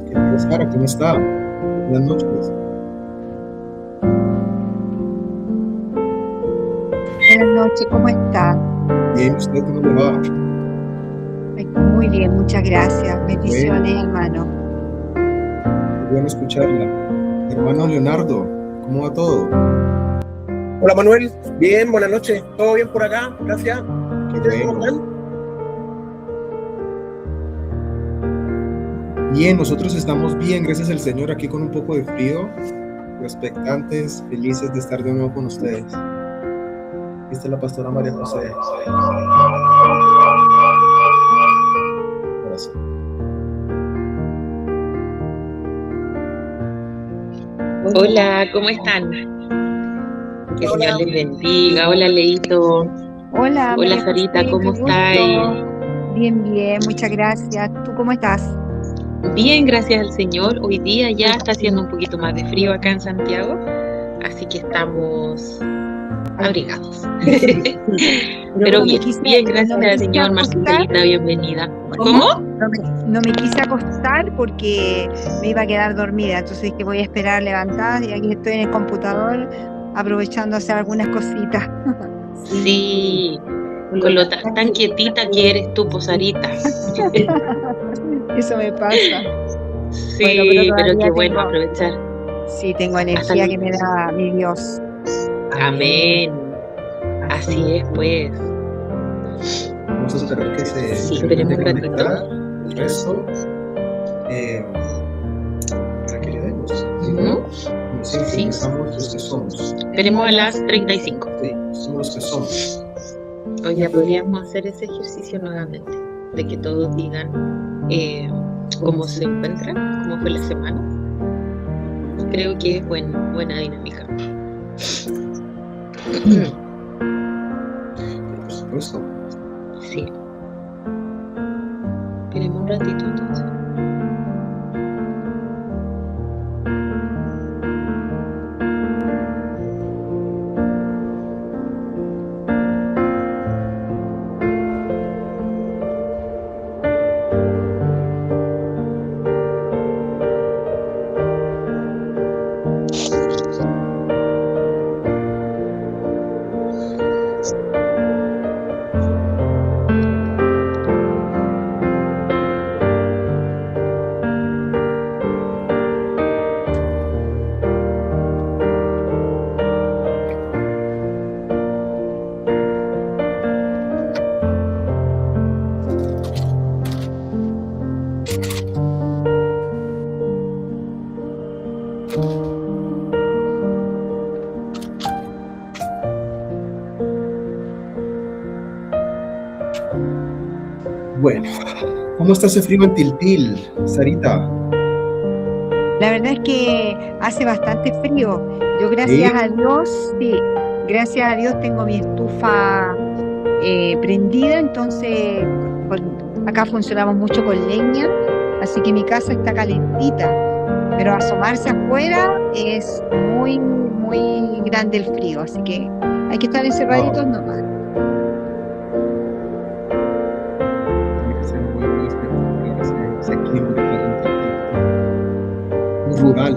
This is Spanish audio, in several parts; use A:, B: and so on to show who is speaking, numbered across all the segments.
A: Querida Sara, ¿cómo está? Buenas noches.
B: Buenas noches, ¿cómo está?
A: Bien, ¿usted cómo le va?
B: Muy bien, muchas gracias.
A: Qué
B: Bendiciones, hermano.
A: bueno escucharla. Hermano Leonardo, ¿cómo va todo?
C: Hola Manuel, bien, buenas noches, todo bien por acá, gracias.
A: Qué
C: ¿Ustedes cómo
A: bueno.
C: están?
A: Bien, nosotros estamos bien, gracias al Señor, aquí con un poco de frío, expectantes, felices de estar de nuevo con ustedes. Aquí está la pastora María José. Ahora sí.
D: Hola, ¿cómo están? Que el Señor les bendiga. Hola, Leito.
B: Hola,
D: Hola,
B: María
D: Sarita,
B: José, qué
D: ¿cómo estáis?
B: gusto. Bien, bien, muchas gracias. ¿Tú cómo estás?
D: Bien, gracias al Señor. Hoy día ya está haciendo un poquito más de frío acá en Santiago, así que estamos abrigados. Pero
B: No me
D: bien,
B: quise,
D: bien,
B: no
D: gracias
B: me
D: al
B: quise
D: Señor.
B: acostar.
D: Marcelita, bienvenida.
B: ¿Cómo?
D: ¿Cómo?
B: No me quise acostar porque me iba a quedar dormida, entonces que voy a esperar levantada y aquí estoy en el computador aprovechando a hacer algunas cositas.
D: Sí, con lo tan quietita que eres tú, Posarita.
B: Eso me pasa. Bueno, pero
D: Sí, pero qué
B: todavía
D: bueno aprovechar.
B: sí, tengo
D: Hasta
B: energía que me da mi Dios.
D: Amén. Así es, pues.
A: Vamos a esperar que se
D: Sí,
A: terminen
D: esperemos
A: de
D: un ratito.
A: conectar el resto para que le demos. Si
D: Ujú.
A: no, como siempre
D: Sí.
A: empezamos los que somos.
D: Esperemos a las 35.
A: Sí, somos los que somos.
D: Hoy ya podríamos hacer ese ejercicio nuevamente, de que todos digan cómo se encuentran, cómo fue la semana. Creo que es buena dinámica.
A: Por supuesto.
D: Sí. Esperemos un ratito entonces.
A: Bueno, ¿cómo está ese frío en Tiltil, Sarita?
B: La verdad es que hace bastante frío. Yo
A: ¿Sí?
B: gracias a Dios, sí, gracias a Dios tengo mi estufa prendida, entonces acá funcionamos mucho con leña, así que mi casa está calentita, pero asomarse afuera es muy, muy grande el frío, así que hay que estar encerraditos
A: Wow,
B: nomás.
A: tiene que ser muy, muy espectacular ese clima que hay en Tiltil. Muy rural.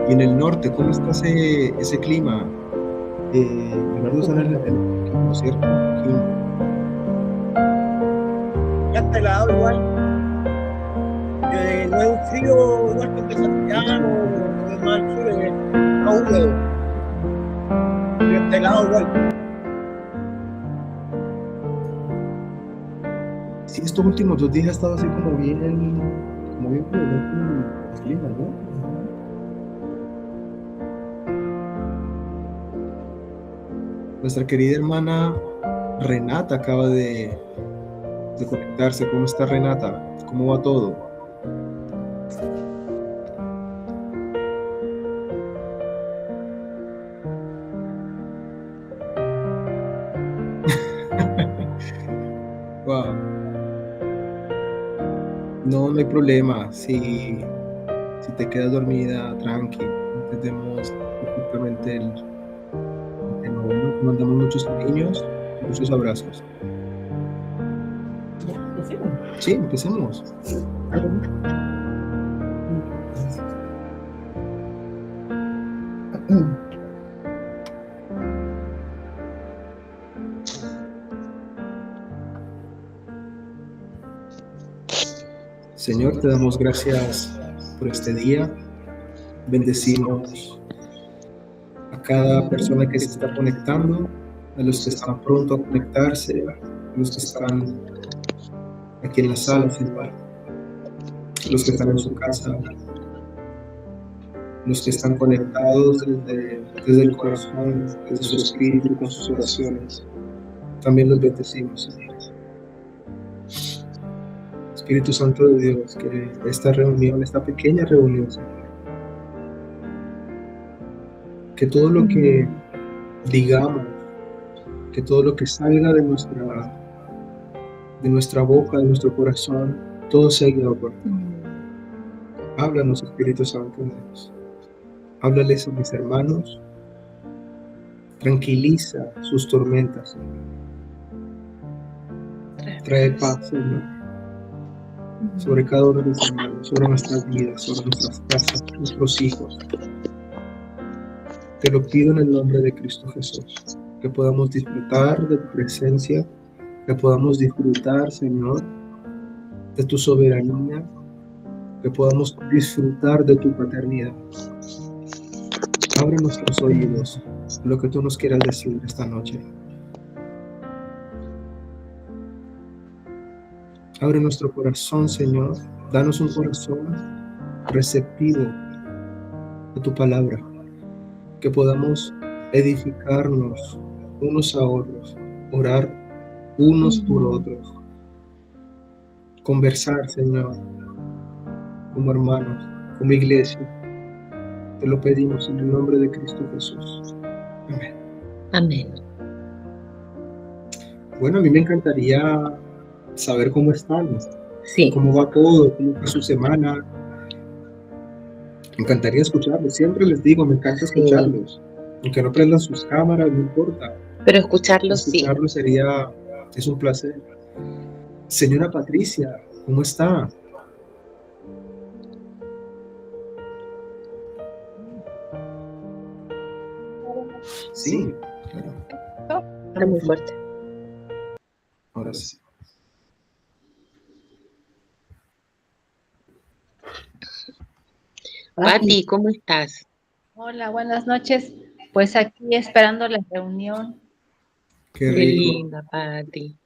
A: Y en el norte, ¿cómo está ese clima? Leonardo está en el Quindío, ¿cierto? Quindío.
C: Ya está helado igual. No es un frío igual que el de Santiago, o es más al sur, es más húmedo. Pero está helado igual.
A: Sí, estos últimos 2 días ha estado así como bien violento el clima, ¿no? Nuestra querida hermana Renata acaba de de conectarse. ¿Cómo está Renata? ¿Cómo va todo? Wow. No, no hay problema. Si te quedas dormida, tranqui. Entendemos perfectamente el tema. Bueno, te mandamos muchos cariños, muchos abrazos.
E: Ya, empecemos.
A: Sí, empecemos. Señor, te damos gracias por este día. Bendecimos a cada persona que se está conectando, a los que están pronto a conectarse, a los que están aquí en la sala, Señor, a los que están en su casa, los que están conectados desde el corazón, desde su espíritu, con sus oraciones. También los bendecimos, Señor. Espíritu Santo de Dios, que esta reunión, esta pequeña reunión, Señor, que todo lo que digamos, que todo lo que salga de nuestra boca, de nuestro corazón, todo sea guiado por ti. Háblanos, Espíritu Santo de Dios. Háblales a mis hermanos. Tranquiliza sus tormentas, Señor. Trae paz, Señor, sobre cada uno de mis hermanos, sobre nuestras vidas, sobre nuestras casas, nuestros hijos. Te lo pido en el nombre de Cristo Jesús, que podamos disfrutar de tu presencia, que podamos disfrutar, Señor, de tu soberanía, que podamos disfrutar de tu paternidad. Abre nuestros oídos, lo que tú nos quieras decir esta noche. Abre nuestro corazón, Señor. Danos un corazón receptivo a tu palabra. Que podamos edificarnos unos a otros, orar unos por otros, conversar, Señor, como hermanos, como iglesia. Te lo pedimos en el nombre de Cristo Jesús. Amén.
D: Amén.
A: Bueno, a mí me encantaría saber cómo están,
E: Sí.
A: cómo va todo, cómo fue su semana. Me encantaría escucharlos. Siempre les digo, me encanta escucharlos. Aunque no prendan sus cámaras, no importa.
D: Pero escucharlos sí.
A: Escucharlos es un placer. Señora Patricia, ¿cómo está? Sí, claro.
D: Está muy fuerte.
A: Ahora sí.
D: Pati, ¿cómo estás?
F: Hola, buenas noches. Pues aquí esperando la reunión.
A: Qué
D: Qué
A: rico.
D: linda, Pati.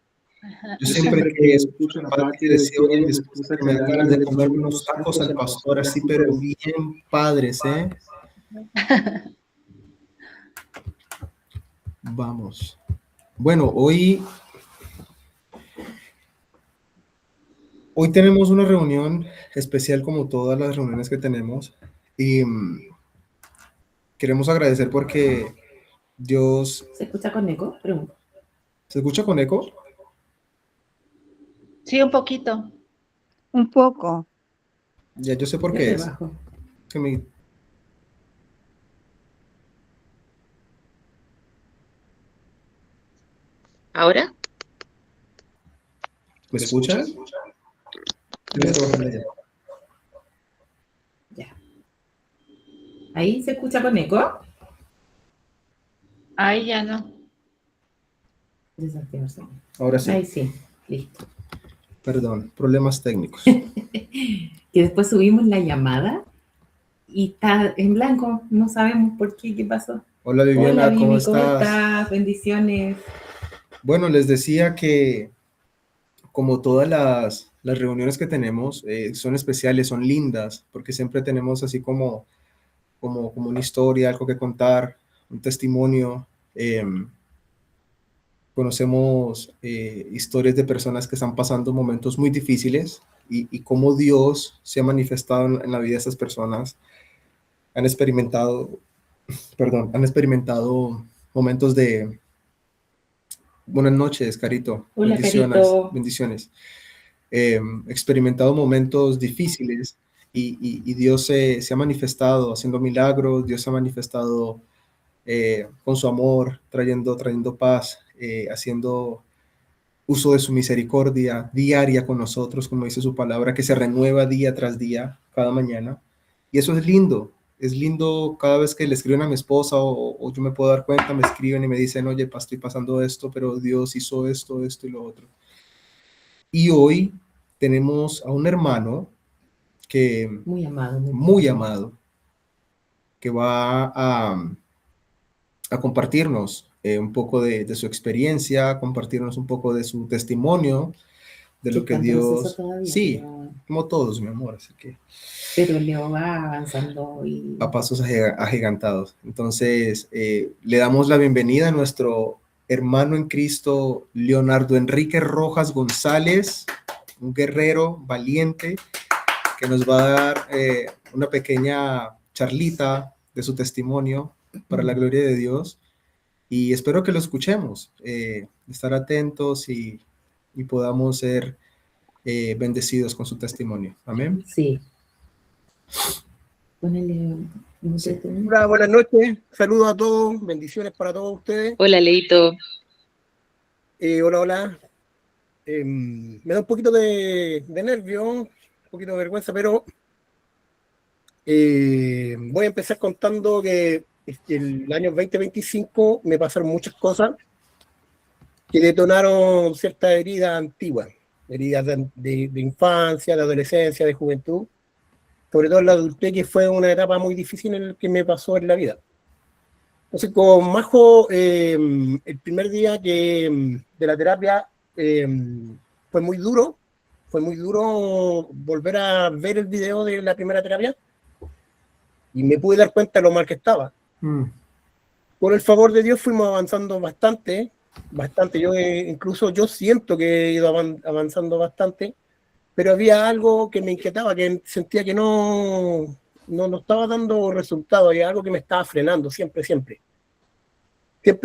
A: Yo siempre que escucho a Pati decía, oye, mi esposa, que me dan ganas de comer unos tacos al pastor, así, pero bien padres, ¿eh? Vamos. Bueno, hoy tenemos una reunión especial como todas las reuniones que tenemos y queremos agradecer porque Dios...
E: ¿Se escucha con eco? Pregunto.
A: ¿Se escucha con eco?
F: Sí, un poquito.
B: Un poco.
A: Ya yo sé por
E: Yo
A: qué
E: te
A: es.
E: bajo.
A: Que me...
D: ¿Ahora?
A: ¿Me escuchas? Tienes que bajarle ya.
E: Ya. ¿Ahí se escucha con eco?
F: Ahí ya no.
E: Desactivar sonido.
A: Ahora sí.
E: Ahí sí, listo.
A: Perdón, problemas técnicos.
E: Que después subimos la llamada y está en blanco. No sabemos por qué, qué pasó.
A: Hola Viviana,
E: Hola,
A: ¿cómo
E: Vivi, ¿cómo
A: estás?
E: estás? Bendiciones.
A: Bueno, les decía que como todas las reuniones que tenemos son especiales, son lindas, porque siempre tenemos así como una historia, algo que contar, un testimonio. conocemos historias de personas que están pasando momentos muy difíciles y cómo Dios se ha manifestado en la vida de estas personas. Han experimentado, han experimentado momentos de... Buenas noches, Carito.
E: Hola,
A: Bendiciones,
E: Carito.
A: bendiciones. Experimentado momentos difíciles y Dios se ha manifestado haciendo milagros, Dios se ha manifestado con su amor, trayendo paz, haciendo uso de su misericordia diaria con nosotros, como dice su palabra, que se renueva día tras día, cada mañana. Y eso es lindo cada vez que le escriben a mi esposa o yo me puedo dar cuenta, me escriben y me dicen, oye, estoy pasando esto, pero Dios hizo esto, esto y lo otro. Y hoy tenemos a un hermano que muy amado, que va a compartirnos un poco de su experiencia, compartirnos un poco de su testimonio, de lo que Dios... Sí, como todos, mi amor, así que...
E: Pero Leo va avanzando y...
A: a pasos agigantados. Entonces, le damos la bienvenida a nuestro hermano en Cristo, Leonardo Enrique Rojas González, un guerrero valiente, que nos va a dar una pequeña charlita de su testimonio para la gloria de Dios. Y espero que lo escuchemos, estar atentos y podamos ser bendecidos con su testimonio. Amén.
E: Sí. Ponele...
A: Sí.
C: Hola, buenas noches, saludos a todos, bendiciones para todos ustedes.
D: Hola, Leito.
C: Hola. Me da un poquito de nervio, un poquito de vergüenza, pero voy a empezar contando que el año 2025 me pasaron muchas cosas que detonaron ciertas heridas antiguas, heridas de infancia, de adolescencia, de juventud, sobre todo en la adultez, que fue una etapa muy difícil en la que me pasó en la vida. Entonces, con Majo, el primer día de la terapia fue muy duro volver a ver el video de la primera terapia y me pude dar cuenta de lo mal que estaba. Por el favor de Dios fuimos avanzando bastante. Incluso yo siento que he ido avanzando bastante, pero había algo que me inquietaba, que sentía que no estaba dando resultado, había algo que me estaba frenando, siempre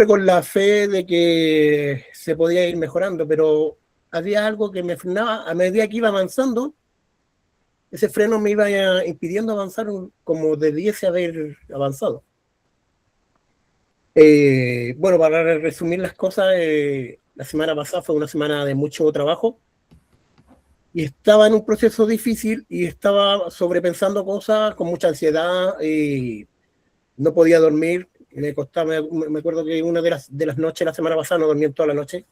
C: con la fe de que se podía ir mejorando, pero había algo que me frenaba. A medida que iba avanzando, ese freno me iba impidiendo avanzar como debiese haber avanzado. Bueno, para resumir las cosas, la semana pasada fue una semana de mucho trabajo y estaba en un proceso difícil y estaba sobrepensando cosas con mucha ansiedad y no podía dormir. Me costaba, me acuerdo que una de las noches la semana pasada no dormí en toda la noche.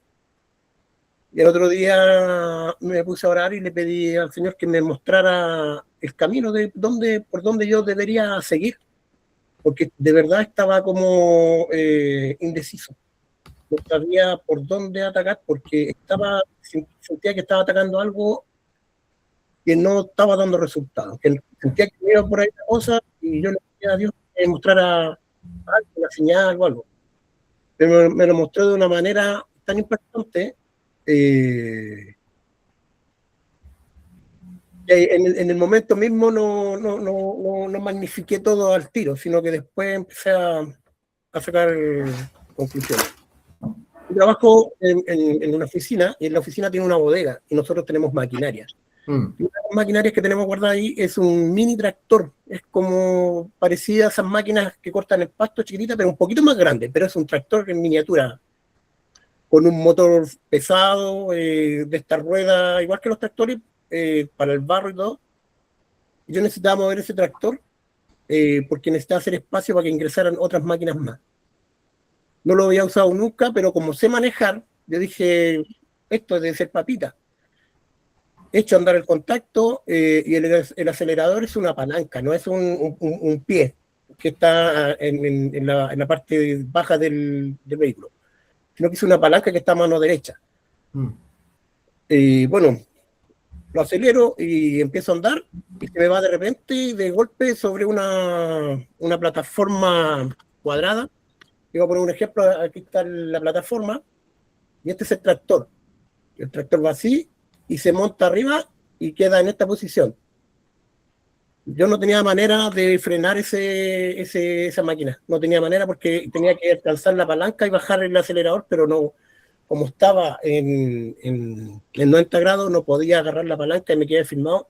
C: Y el otro día me puse a orar y le pedí al Señor que me mostrara el camino de por dónde yo debería seguir, porque de verdad estaba como indeciso. No sabía por dónde atacar, porque sentía que estaba atacando algo que no estaba dando resultados, que sentía que iba por ahí la cosa y yo le pedía a Dios que me mostrara algo, una señal o algo. Pero me lo mostró de una manera tan impactante que en el momento mismo no magnifiqué todo al tiro, sino que después empecé a sacar conclusiones. Yo trabajo en una oficina y en la oficina tiene una bodega y nosotros tenemos maquinaria. Y una de las maquinarias que tenemos guardada ahí es un mini tractor. Es como parecida a esas máquinas que cortan el pasto chiquitita, pero un poquito más grande, pero es un tractor en miniatura, con un motor pesado, de esta rueda, igual que los tractores, para el barro y todo. Yo necesitaba mover ese tractor porque necesitaba hacer espacio para que ingresaran otras máquinas más. No lo había usado nunca, pero como sé manejar, yo dije, esto debe ser papita. He hecho andar el contacto y el acelerador es una palanca, no es un pie que está en la parte baja del vehículo, sino que es una palanca que está a mano derecha. Bueno, lo acelero y empiezo a andar y se me va de repente, de golpe, sobre una plataforma cuadrada. Voy a poner un ejemplo, aquí está la plataforma. y este es el tractor va así y se monta arriba y queda en esta posición. Yo no tenía manera de frenar esa máquina, no tenía manera porque tenía que alcanzar la palanca y bajar el acelerador, pero no, como estaba en 90 grados, no podía agarrar la palanca y me quedé filmado.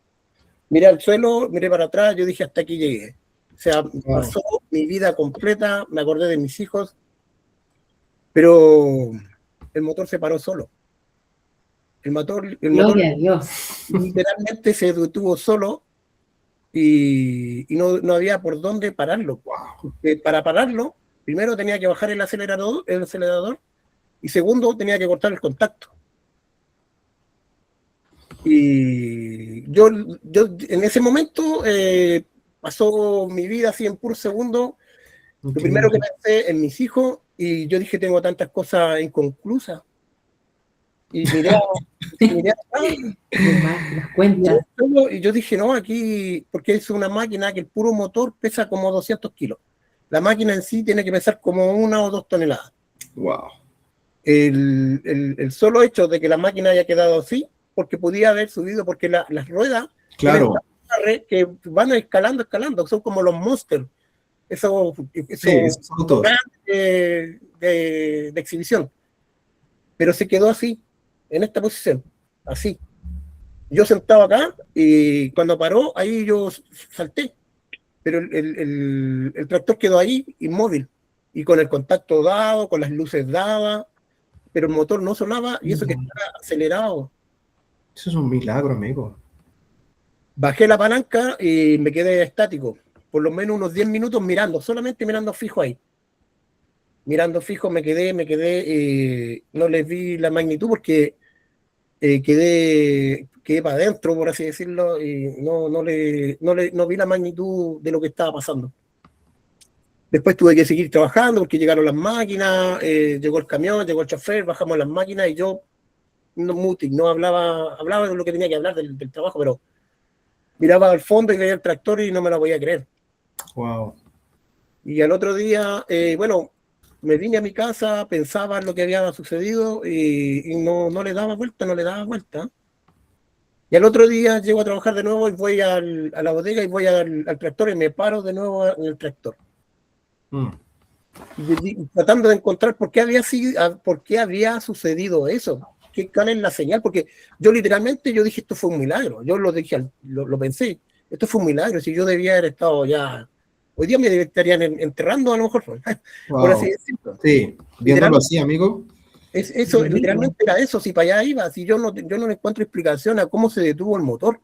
C: Miré al suelo, miré para atrás, yo dije hasta aquí llegué. O sea, pasó mi vida completa, me acordé de mis hijos, pero el motor se paró solo. El motor
E: Gloria a Dios.
C: literalmente se detuvo solo y no había por dónde pararlo. Para pararlo, primero tenía que bajar el acelerador y segundo tenía que cortar el contacto. Y yo en ese momento pasó mi vida así en puro segundo. Lo primero que pensé en mis hijos y yo dije, tengo tantas cosas inconclusas. Y miré
E: Las cuentas.
C: y yo dije, no, aquí, porque es una máquina que el puro motor pesa como 200 kilos. La máquina en sí tiene que pesar como 1 o 2 toneladas.
A: Wow.
C: El solo hecho de que la máquina haya quedado así, porque podía haber subido, porque las ruedas
A: Claro.
C: que van escalando, son como los Monsters, esos
A: autos
C: de exhibición. Pero se quedó así, en esta posición, así. Yo sentado acá y cuando paró, ahí yo salté. Pero el tractor quedó ahí, inmóvil, y con el contacto dado, con las luces dadas, pero el motor no sonaba y eso que estaba acelerado.
A: Eso es un milagro, amigo.
C: Bajé la palanca y me quedé estático, por lo menos unos 10 minutos mirando, solamente mirando fijo ahí. Mirando fijo me quedé, no les vi la magnitud porque quedé para adentro, por así decirlo, y no vi la magnitud de lo que estaba pasando. Después tuve que seguir trabajando porque llegaron las máquinas, llegó el camión, llegó el chofer, bajamos las máquinas y yo no hablaba de lo que tenía que hablar del trabajo, pero miraba al fondo y veía el tractor y no me lo podía creer.
A: Wow.
C: Y al otro día, bueno, me vine a mi casa, pensaba en lo que había sucedido y no le daba vuelta. Y al otro día llego a trabajar de nuevo y voy a la bodega y voy al tractor y me paro de nuevo en el tractor. Y tratando de encontrar por qué había sucedido eso. ¿Cuál es la señal? Porque yo literalmente dije, esto fue un milagro. Yo lo dije, lo pensé, esto fue un milagro. Si yo debía haber estado ya... Hoy día me estarían enterrando a lo mejor, por así decirlo.
A: Sí, viéndolo así, amigo.
C: Eso, literalmente era eso, si para allá iba. Si yo no le encuentro explicación a cómo se detuvo el motor.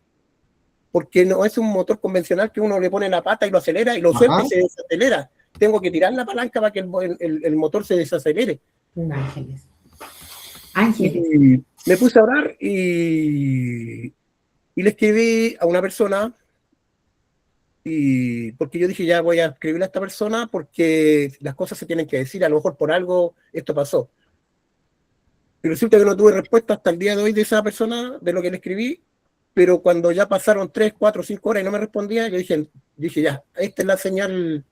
C: Porque no es un motor convencional que uno le pone la pata y lo acelera y lo suelta y se desacelera. Tengo que tirar la palanca para que el motor se desacelere.
E: Ángeles.
C: Y me puse a orar y le escribí a una persona porque yo dije, ya voy a escribirle a esta persona porque las cosas se tienen que decir, a lo mejor por algo esto pasó. Y resulta que no tuve respuesta hasta el día de hoy de esa persona, de lo que le escribí, pero cuando ya pasaron 3, 4, 5 horas y no me respondía, yo dije ya, esta es la señal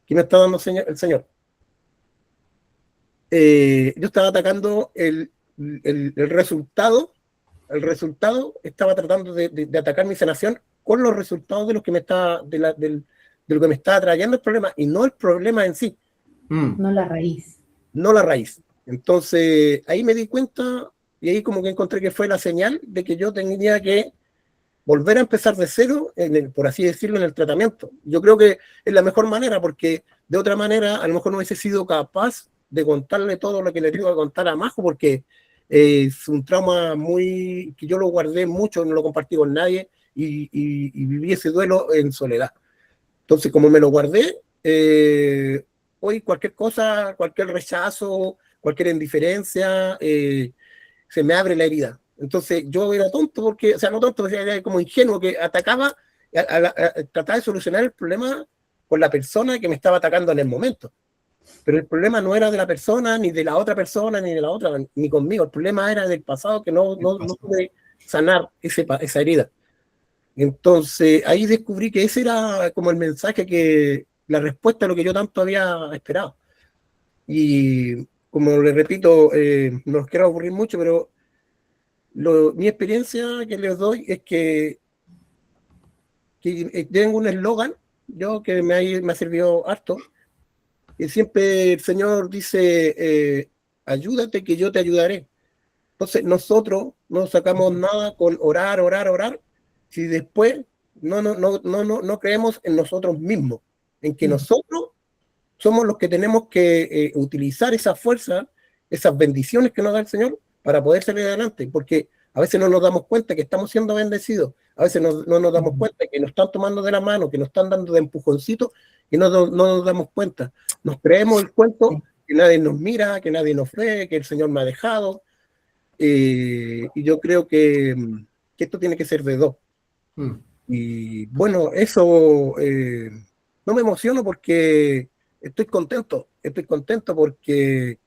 C: que me está dando el Señor. Yo estaba atacando el resultado, estaba tratando de atacar mi sanación con los resultados de lo que me está, de lo que me está trayendo el problema, y no el problema en sí.
E: No la raíz.
C: No la raíz. Entonces, ahí me di cuenta, y ahí como que encontré que fue la señal de que yo tenía que volver a empezar de cero, por así decirlo, en el tratamiento. Yo creo que es la mejor manera, porque de otra manera a lo mejor no hubiese sido capaz de contarle todo lo que le tengo que contar a Majo, porque es un trauma que yo lo guardé mucho, no lo compartí con nadie, y viví ese duelo en soledad. Entonces, como me lo guardé, hoy cualquier cosa, cualquier rechazo, cualquier indiferencia, se me abre la herida. Entonces yo era tonto, porque, o sea, no tonto, era como ingenuo, que atacaba, trataba de solucionar el problema con la persona que me estaba atacando en el momento. Pero el problema no era de la persona, ni de la otra persona, ni de la otra, ni conmigo. El problema era del pasado, que no pude sanar esa herida. Entonces ahí descubrí que ese era como el mensaje, la respuesta a lo que yo tanto había esperado. Y como les repito, no los quiero aburrir mucho, pero mi experiencia que les doy es que tengo un eslogan, yo que me ha servido harto, y siempre el Señor dice, ayúdate que yo te ayudaré. Entonces nosotros no sacamos nada con orar, orar, orar, si después no creemos en nosotros mismos, en que nosotros somos los que tenemos que utilizar esa fuerza, esas bendiciones que nos da el Señor para poder salir adelante, porque a veces no nos damos cuenta que estamos siendo bendecidos, a veces no nos damos cuenta que nos están tomando de la mano, que nos están dando de empujoncitos y no nos damos cuenta. Nos creemos el cuento que nadie nos mira, que nadie nos ve, que el Señor me ha dejado, y yo creo que esto tiene que ser de dos. Y bueno, eso no me emociono porque estoy contento porque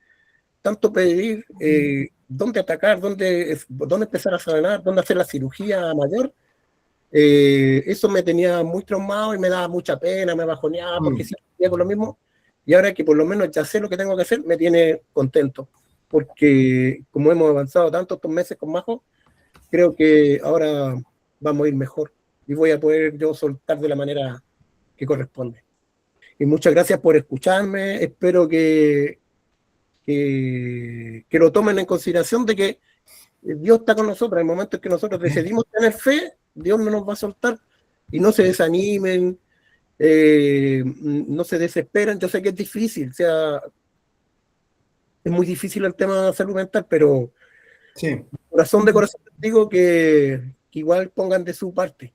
C: tanto pedir dónde atacar, dónde empezar a sanar, dónde hacer la cirugía mayor, eso me tenía muy traumado y me daba mucha pena, me bajoneaba porque siempre con lo mismo, y ahora que por lo menos ya sé lo que tengo que hacer, me tiene contento, porque como hemos avanzado tanto estos meses con Majo, creo que ahora vamos a ir mejor y voy a poder yo soltar de la manera que corresponde. Y muchas gracias por escucharme, espero que lo tomen en consideración de que Dios está con nosotros. En el momento en que nosotros decidimos tener fe, Dios no nos va a soltar. Y no se desanimen, no se desesperen. Yo sé que es difícil, o sea, es muy difícil el tema de la salud mental, pero corazón de corazón les digo que igual pongan de su parte.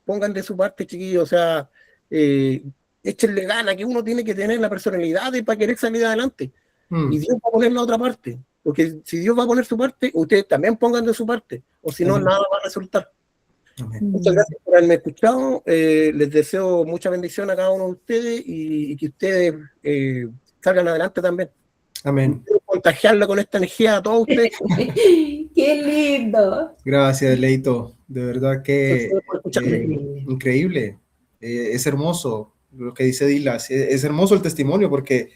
C: Pongan de su parte, chiquillos, o sea, échenle gana, que uno tiene que tener la personalidad para querer salir adelante. Y Dios va a poner la otra parte, porque si Dios va a poner su parte, ustedes también pongan de su parte, o si no, nada va a resultar. Muchas gracias por haberme escuchado, les deseo mucha bendición a cada uno de ustedes y que ustedes salgan adelante también.
A: Amén.
C: Quiero contagiarla con esta energía a todos ustedes.
E: ¡Qué lindo!
A: Gracias, Leito. De verdad que
C: Gracias por escucharme.
A: increíble. Es hermoso lo que dice Dilas. Es hermoso el testimonio porque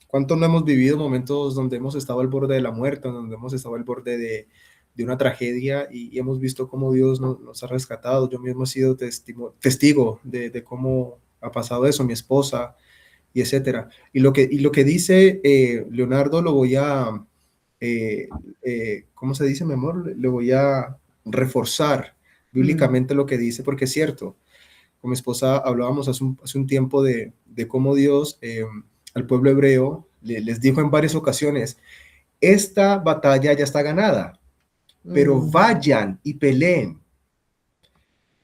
A: cuánto no hemos vivido momentos donde hemos estado al borde de la muerte, donde hemos estado al borde de una tragedia y hemos visto cómo Dios nos ha rescatado. Yo mismo he sido testigo de cómo ha pasado eso, mi esposa, y etcétera. Y lo que dice Leonardo lo voy a, ¿cómo se dice, mi amor? Le voy a reforzar bíblicamente lo que dice, porque es cierto. Con mi esposa hablábamos hace un tiempo de cómo Dios al pueblo hebreo les dijo en varias ocasiones, esta batalla ya está ganada, pero vayan y peleen.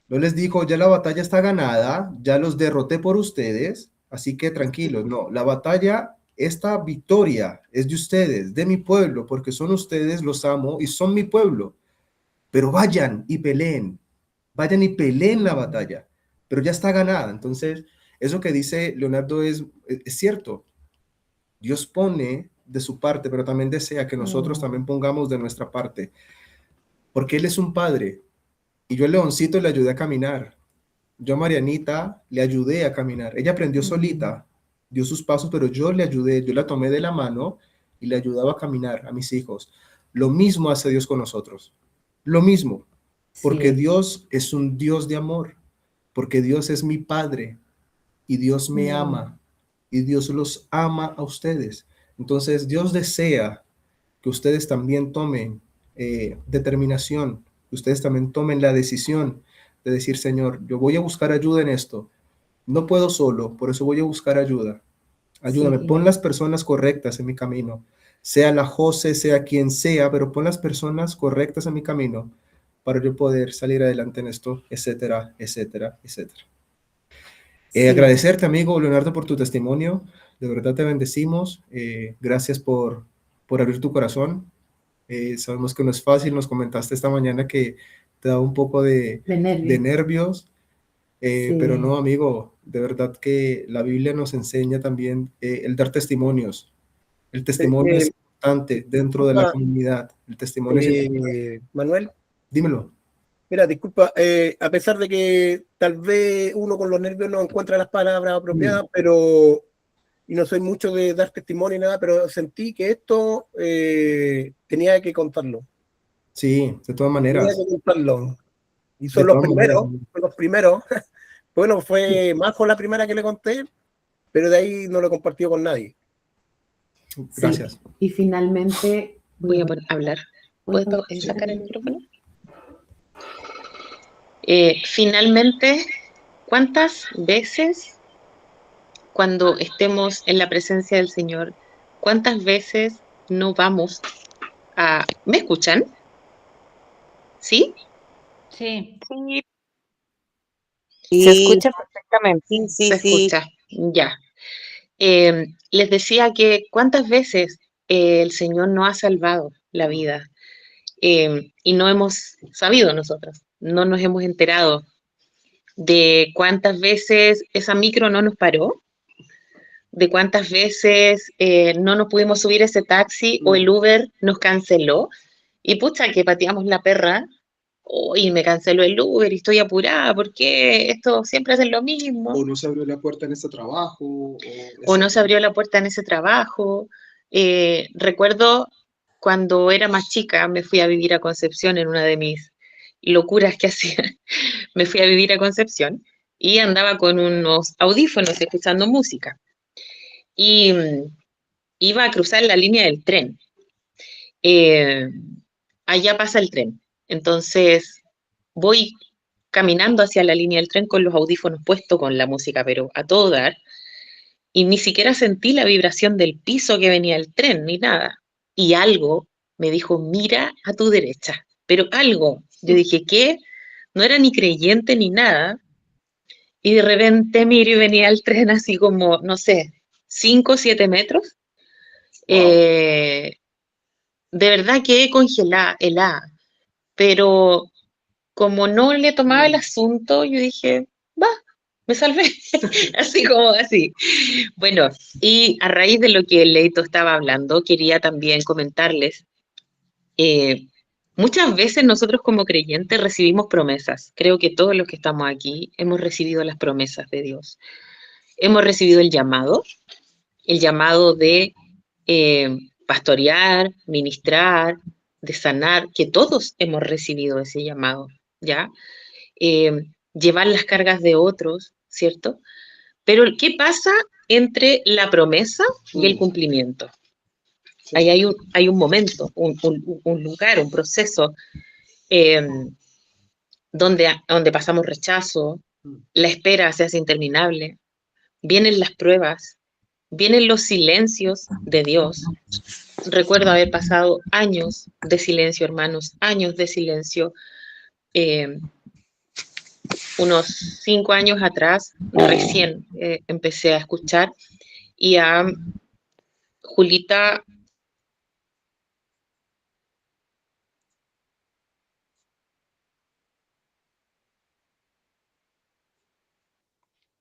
A: No les dijo, ya la batalla está ganada, ya los derroté por ustedes, así que tranquilos. No, la batalla, esta victoria es de ustedes, de mi pueblo, porque son ustedes, los amo y son mi pueblo. Pero vayan y peleen la batalla, pero ya está ganada. Entonces, eso que dice Leonardo es cierto. Dios pone de su parte, pero también desea que nosotros también pongamos de nuestra parte, porque Él es un padre. Y yo al Leoncito le ayudé a caminar. Yo a Marianita le ayudé a caminar. Ella aprendió solita, dio sus pasos, pero yo le ayudé, yo la tomé de la mano y le ayudaba a caminar a mis hijos. Lo mismo hace Dios con nosotros. Lo mismo. Porque Dios es un Dios de amor. Porque Dios es mi Padre. Y Dios me ama. Y Dios los ama a ustedes. Entonces Dios desea que ustedes también tomen determinación, que ustedes también tomen la decisión de decir, Señor, yo voy a buscar ayuda en esto. No puedo solo, por eso voy a buscar ayuda. Ayúdame, pon las personas correctas en mi camino. Sea la José, sea quien sea, pero pon las personas correctas en mi camino para yo poder salir adelante en esto, etcétera, etcétera, etcétera. Agradecerte, amigo Leonardo, por tu testimonio. De verdad te bendecimos. Gracias por abrir tu corazón. Sabemos que no es fácil. Nos comentaste esta mañana que te da un poco de nervios. Pero no, amigo, de verdad que la Biblia nos enseña también el dar testimonios. El testimonio es importante dentro de la comunidad. El testimonio es
C: Manuel.
A: Dímelo.
C: Mira, disculpa, a pesar de que tal vez uno con los nervios no encuentra las palabras apropiadas, pero y no soy mucho de dar testimonio ni nada, pero sentí que esto tenía que contarlo.
A: Sí, de todas
C: Tenía
A: maneras.
C: que contarlo. Y
A: De
C: son los
A: todas maneras.
C: primeros, son los primeros. Bueno, fue Majo la primera que le conté, pero de ahí no lo he compartido con nadie.
A: Gracias.
E: Sí, y finalmente
D: Voy a hablar. ¿Puedes
E: Sí.
D: sacar el micrófono? Finalmente, ¿cuántas veces cuando estemos en la presencia del Señor, cuántas veces no vamos a... ¿Me escuchan? ¿Sí?
F: Sí.
G: Se escucha perfectamente. Sí, sí,
D: Se
G: sí.
D: escucha, ya. Les decía que cuántas veces el Señor nos ha salvado la vida y no hemos sabido nosotros, no nos hemos enterado de cuántas veces esa micro no nos paró, de cuántas veces no nos pudimos subir ese taxi o el Uber nos canceló y pucha que pateamos la perra. Uy, me canceló el Uber y estoy apurada, ¿por qué? Esto siempre hacen lo mismo.
A: O no se abrió la puerta en este trabajo.
D: O no se abrió la puerta en ese trabajo. Recuerdo cuando era más chica, me fui a vivir a Concepción en una de mis locuras que hacía. Me fui a vivir a Concepción y andaba con unos audífonos escuchando música. Y iba a cruzar la línea del tren. Allá pasa el tren. Entonces voy caminando hacia la línea del tren con los audífonos puestos con la música, pero a todo dar. Y ni siquiera sentí la vibración del piso que venía el tren, ni nada. Y algo me dijo, mira a tu derecha. Pero algo, yo dije, ¿qué? No era ni creyente ni nada. Y de repente miro y venía el tren así como, no sé, 5 o 7 metros.
A: Wow.
D: De verdad quedé congelada, helada. Pero como no le tomaba el asunto, yo dije, va, me salvé. Así como así. Bueno, y a raíz de lo que Leito estaba hablando, quería también comentarles, muchas veces nosotros como creyentes recibimos promesas. Creo que todos los que estamos aquí hemos recibido las promesas de Dios. Hemos recibido el llamado de pastorear, ministrar, de sanar, que todos hemos recibido ese llamado, ¿ya? Llevar las cargas de otros, ¿cierto? Pero ¿qué pasa entre la promesa y el cumplimiento? Ahí hay un momento, un lugar, un proceso eh, donde pasamos rechazo, la espera se hace interminable, vienen las pruebas, vienen los silencios de Dios. Recuerdo haber pasado años de silencio, hermanos, años de silencio. Unos 5 años atrás, recién empecé a escuchar y a Julita.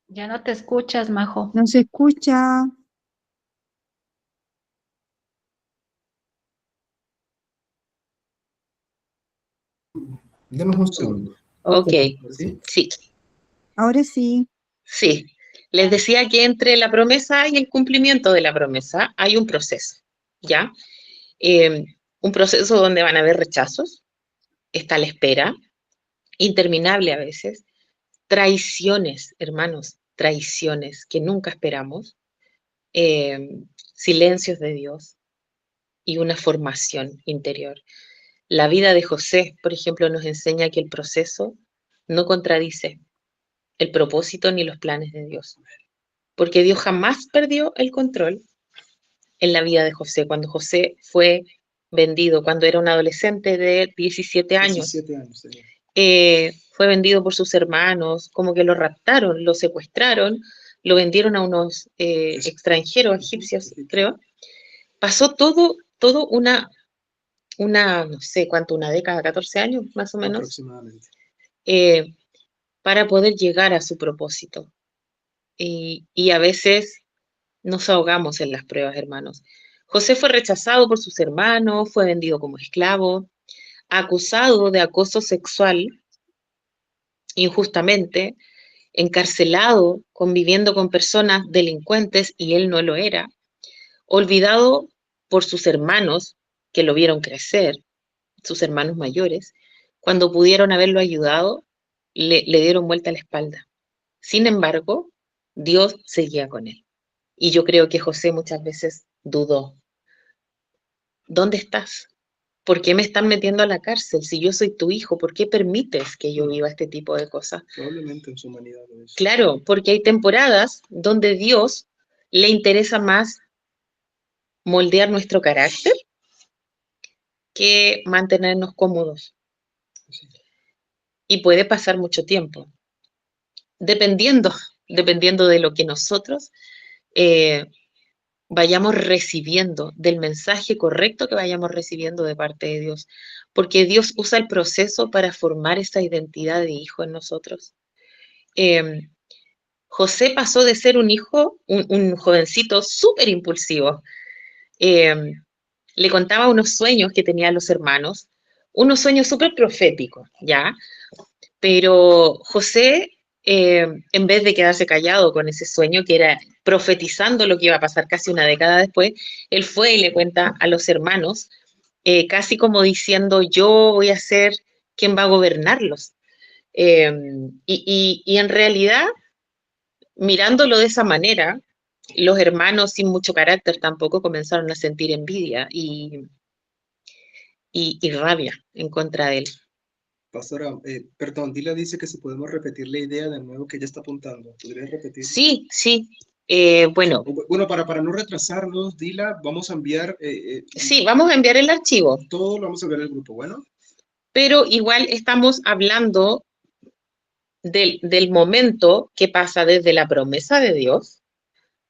F: Ya no te escuchas, Majo.
B: No se escucha.
A: Denos un segundo.
D: Ok,
A: ¿Sí?
D: sí,
B: Ahora sí.
D: sí. Les decía que entre la promesa y el cumplimiento de la promesa hay un proceso, ¿ya? Un proceso donde van a haber rechazos, está la espera, interminable a veces, traiciones, hermanos, traiciones que nunca esperamos, silencios de Dios y una formación interior. La vida de José, por ejemplo, nos enseña que el proceso no contradice el propósito ni los planes de Dios, porque Dios jamás perdió el control en la vida de José. Cuando José fue vendido, cuando era un adolescente de 17 años,
A: 17 años tenía.
D: fue vendido por sus hermanos, como que lo raptaron, lo secuestraron, lo vendieron a unos extranjeros, egipcios, creo. Pasó todo una, no sé cuánto, una década, 14 años más o menos,
A: Aproximadamente.
D: para poder llegar a su propósito. Y a veces nos ahogamos en las pruebas, hermanos. José fue rechazado por sus hermanos, fue vendido como esclavo, acusado de acoso sexual injustamente, encarcelado, conviviendo con personas delincuentes y él no lo era, olvidado por sus hermanos que lo vieron crecer, sus hermanos mayores, cuando pudieron haberlo ayudado, le dieron vuelta a la espalda. Sin embargo, Dios seguía con él. Y yo creo que José muchas veces dudó. ¿Dónde estás? ¿Por qué me están metiendo a la cárcel? Si yo soy tu hijo, ¿por qué permites que yo viva este tipo de cosas?
A: Probablemente en su humanidad lo es.
D: Claro, porque hay temporadas donde Dios le interesa más moldear nuestro carácter que mantenernos cómodos.
A: Sí.
D: Y puede pasar mucho tiempo, dependiendo de lo que nosotros vayamos recibiendo, del mensaje correcto que vayamos recibiendo de parte de Dios. Porque Dios usa el proceso para formar esa identidad de hijo en nosotros. José pasó de ser un hijo, un jovencito súper impulsivo. Le contaba unos sueños que tenían los hermanos, unos sueños súper proféticos, ¿ya? Pero José, en vez de quedarse callado con ese sueño, que era profetizando lo que iba a pasar casi una década después, él fue y le cuenta a los hermanos, casi como diciendo, yo voy a ser quien va a gobernarlos. Y en realidad, mirándolo de esa manera, los hermanos sin mucho carácter tampoco comenzaron a sentir envidia y rabia en contra de él.
A: Pastora, perdón, Dila dice que si podemos repetir la idea de nuevo que ella está apuntando. ¿Podrías repetir?
D: Sí. Bueno.
A: Bueno, para no retrasarnos, Dila, vamos a enviar...
D: sí, vamos a enviar el archivo.
A: Todo lo vamos a enviar al grupo, ¿bueno?
D: Pero igual estamos hablando del momento que pasa desde la promesa de Dios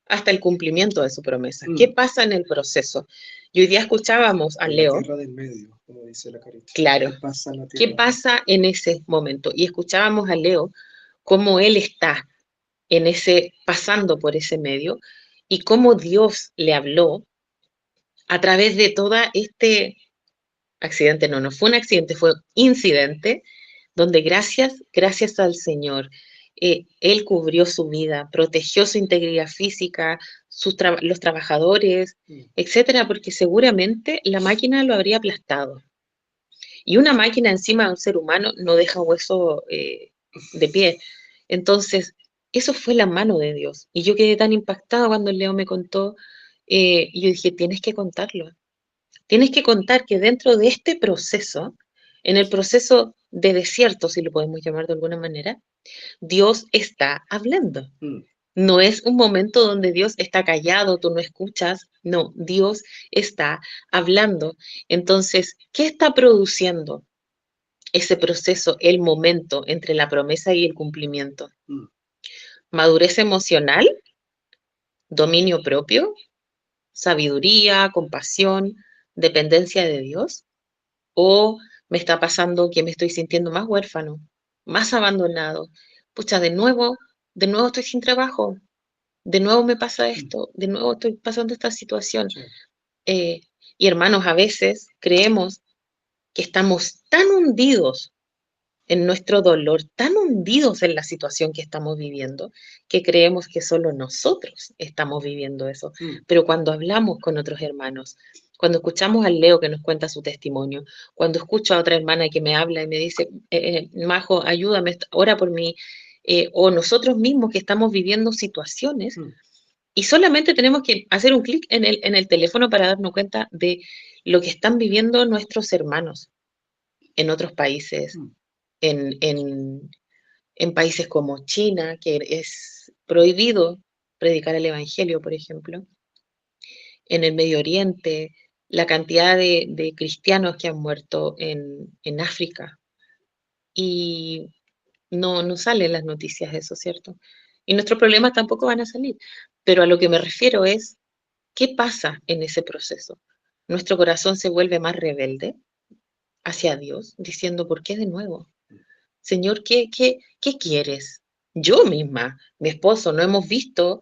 D: hasta el cumplimiento de su promesa. ¿Qué pasa en el proceso? Y hoy día escuchábamos a Leo.
A: La tierra del medio, como dice la carita.
D: Claro. ¿Qué pasa en ese momento? Y escuchábamos a Leo cómo él está en ese, pasando por ese medio y cómo Dios le habló a través de toda este accidente. No fue un accidente, fue un incidente donde gracias al Señor, Él cubrió su vida, protegió su integridad física, los trabajadores, etcétera, porque seguramente la máquina lo habría aplastado. Y una máquina encima de un ser humano no deja hueso de pie. Entonces, eso fue la mano de Dios. Y yo quedé tan impactada cuando Leo me contó, y yo dije, tienes que contarlo. Tienes que contar que dentro de este proceso, en el proceso de desierto, si lo podemos llamar de alguna manera, Dios está hablando. No es un momento donde Dios está callado, tú no escuchas. No, Dios está hablando. Entonces, ¿qué está produciendo ese proceso, el momento entre la promesa y el cumplimiento? Madurez emocional, dominio propio, sabiduría, compasión, dependencia de Dios. ¿O me está pasando que me estoy sintiendo más huérfano, más abandonado? Pucha, de nuevo estoy sin trabajo, de nuevo me pasa esto, de nuevo estoy pasando esta situación. Y hermanos, a veces creemos que estamos tan hundidos en nuestro dolor, tan hundidos en la situación que estamos viviendo, que creemos que solo nosotros estamos viviendo eso. Pero cuando hablamos con otros hermanos, cuando escuchamos al Leo que nos cuenta su testimonio, cuando escucho a otra hermana que me habla y me dice, Majo, ayúdame, ora por mí, o nosotros mismos que estamos viviendo situaciones, y solamente tenemos que hacer un clic en el teléfono para darnos cuenta de lo que están viviendo nuestros hermanos en otros países, en países como China, que es prohibido predicar el Evangelio, por ejemplo, en el Medio Oriente, la cantidad de cristianos que han muerto en África. Y no salen las noticias de eso, ¿cierto? Y nuestros problemas tampoco van a salir. Pero a lo que me refiero es, ¿qué pasa en ese proceso? Nuestro corazón se vuelve más rebelde hacia Dios, diciendo, ¿por qué de nuevo? Señor, ¿qué quieres? Yo misma, mi esposo, no hemos visto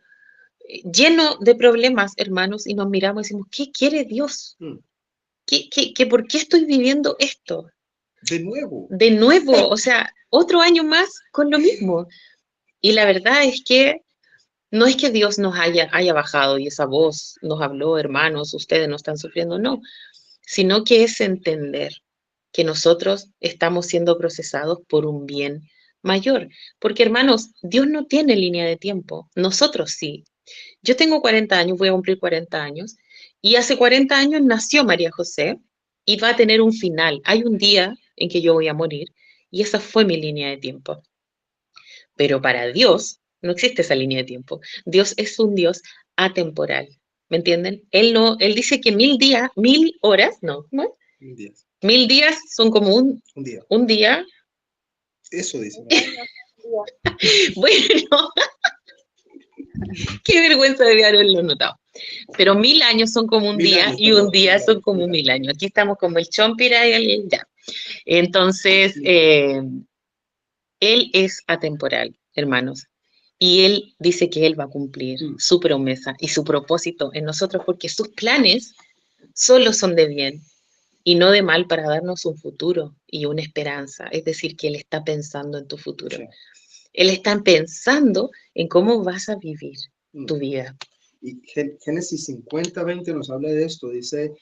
D: lleno de problemas, hermanos, y nos miramos y decimos, ¿qué quiere Dios? ¿Por qué estoy viviendo esto?
A: De nuevo.
D: De nuevo, o sea, otro año más con lo mismo. Y la verdad es que no es que Dios nos haya bajado y esa voz nos habló, hermanos, ustedes no están sufriendo, no, sino que es entender que nosotros estamos siendo procesados por un bien mayor. Porque, hermanos, Dios no tiene línea de tiempo, nosotros sí. Yo tengo 40 años, voy a cumplir 40 años, y hace 40 años nació María José y va a tener un final. Hay un día en que yo voy a morir y esa fue mi línea de tiempo. Pero para Dios no existe esa línea de tiempo. Dios es un Dios atemporal. ¿Me entienden? Él no, él dice que 1000 días, 1000 horas, no, ¿no?
A: 1000 días.
D: 1000 días son como
A: Un día.
D: un día.
A: Eso dice.
D: Bueno, qué vergüenza de haberlo notado. Pero 1000 años son como un
A: 1000
D: día
A: años,
D: y un
A: perdón,
D: día
A: 1000
D: son
A: años,
D: como 1000 años. Aquí estamos como el Chompira y el ya. Entonces, Él es atemporal, hermanos. Y Él dice que Él va a cumplir su promesa y su propósito en nosotros porque sus planes solo son de bien y no de mal para darnos un futuro y una esperanza. Es decir, que Él está pensando en tu futuro.
A: Sí.
D: Él está pensando en cómo vas a vivir tu vida.
A: Y Génesis 50:20 nos habla de esto. Dice,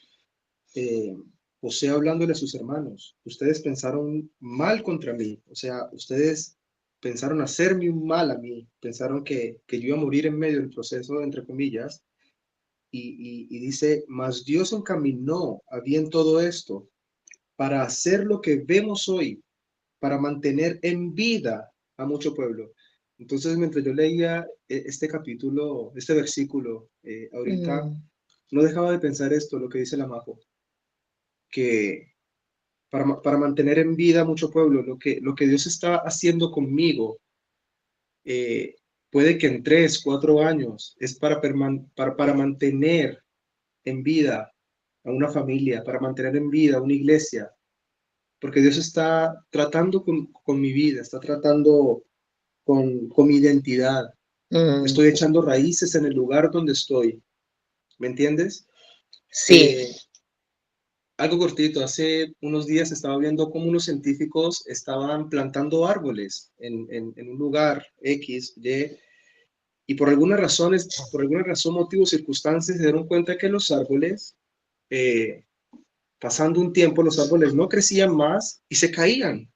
A: José hablándole a sus hermanos, ustedes pensaron mal contra mí. O sea, ustedes pensaron hacerme un mal a mí. Pensaron que yo iba a morir en medio del proceso, entre comillas. Y dice, mas Dios encaminó a bien todo esto para hacer lo que vemos hoy, para mantener en vida a mucho pueblo. Entonces, mientras yo leía este capítulo, este versículo, ahorita, no dejaba de pensar esto, lo que dice la Majo, que para mantener en vida a mucho pueblo, lo que Dios está haciendo conmigo, puede que en 3, 4 años, es para mantener en vida a una familia, para mantener en vida a una iglesia, porque Dios está tratando con mi vida, está tratando con mi identidad. Estoy echando raíces en el lugar donde estoy. ¿Me entiendes?
D: Sí.
A: Algo cortito, hace unos días estaba viendo cómo unos científicos estaban plantando árboles en un lugar X, y por algunas razones, motivos, circunstancias, se dieron cuenta que los árboles, pasando un tiempo, los árboles no crecían más y se caían.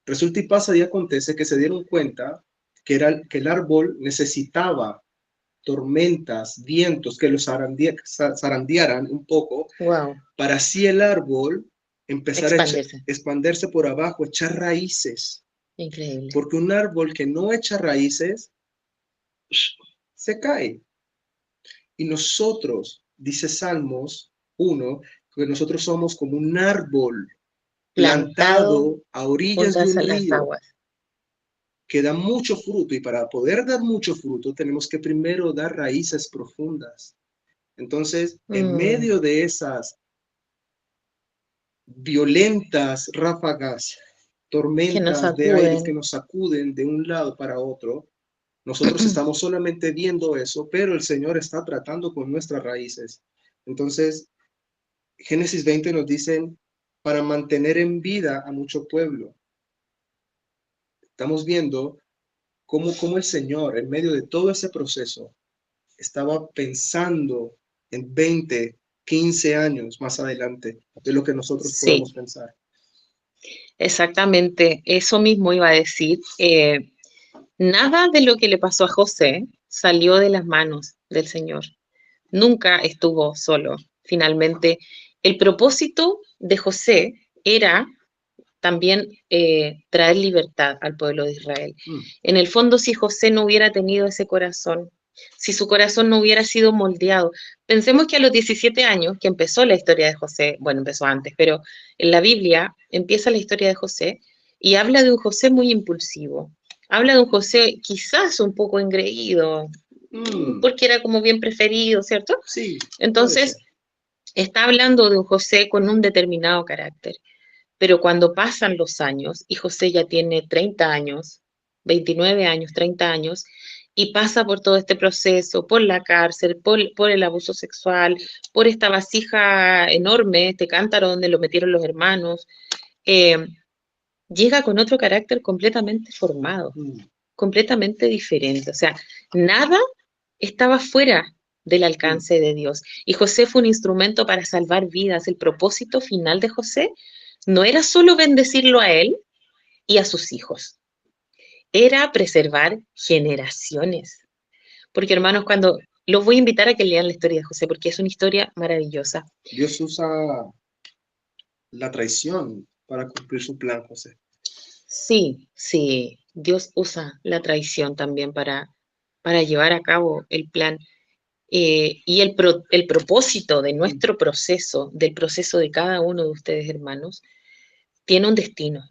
A: Resulta y pasa y acontece que se dieron cuenta que el árbol necesitaba tormentas, vientos que los zarandearan un poco, para así el árbol empezar a expandirse por abajo, echar raíces.
D: Increíble.
A: Porque un árbol que no echa raíces se cae. Y nosotros, dice Salmos 1, que nosotros somos como un árbol plantado a orillas de un río que da mucho fruto, y para poder dar mucho fruto tenemos que primero dar raíces profundas. Entonces, en medio de esas violentas ráfagas, tormentas de aires que nos sacuden de un lado para otro, nosotros estamos solamente viendo eso, pero el Señor está tratando con nuestras raíces. Entonces, Génesis 20 nos dicen, para mantener en vida a mucho pueblo. Estamos viendo cómo el Señor, en medio de todo ese proceso, estaba pensando en 20, 15 años más adelante de lo que nosotros podemos pensar.
D: Exactamente, eso mismo iba a decir. Nada de lo que le pasó a José salió de las manos del Señor. Nunca estuvo solo. Finalmente, el propósito de José era también traer libertad al pueblo de Israel. En el fondo, si José no hubiera tenido ese corazón, si su corazón no hubiera sido moldeado, pensemos que a los 17 años, que empezó la historia de José, bueno, empezó antes, pero en la Biblia empieza la historia de José y habla de un José muy impulsivo, habla de un José quizás un poco engreído, porque era como bien preferido, ¿cierto?
A: Sí.
D: Entonces, está hablando de un José con un determinado carácter. Pero cuando pasan los años y José ya tiene 30 años, 29 años, 30 años, y pasa por todo este proceso, por la cárcel, por el abuso sexual, por esta vasija enorme, este cántaro donde lo metieron los hermanos, llega con otro carácter completamente formado. completamente diferente. O sea, nada estaba fuera del alcance de Dios. Y José fue un instrumento para salvar vidas. El propósito final de José no era solo bendecirlo a él y a sus hijos, era preservar generaciones. Porque, hermanos, cuando los voy a invitar a que lean la historia de José, porque es una historia maravillosa.
A: Dios usa la traición para cumplir su plan, José.
D: Sí, sí, Dios usa la traición también para llevar a cabo el plan. Y el propósito de nuestro proceso, del proceso de cada uno de ustedes, hermanos, tiene un destino.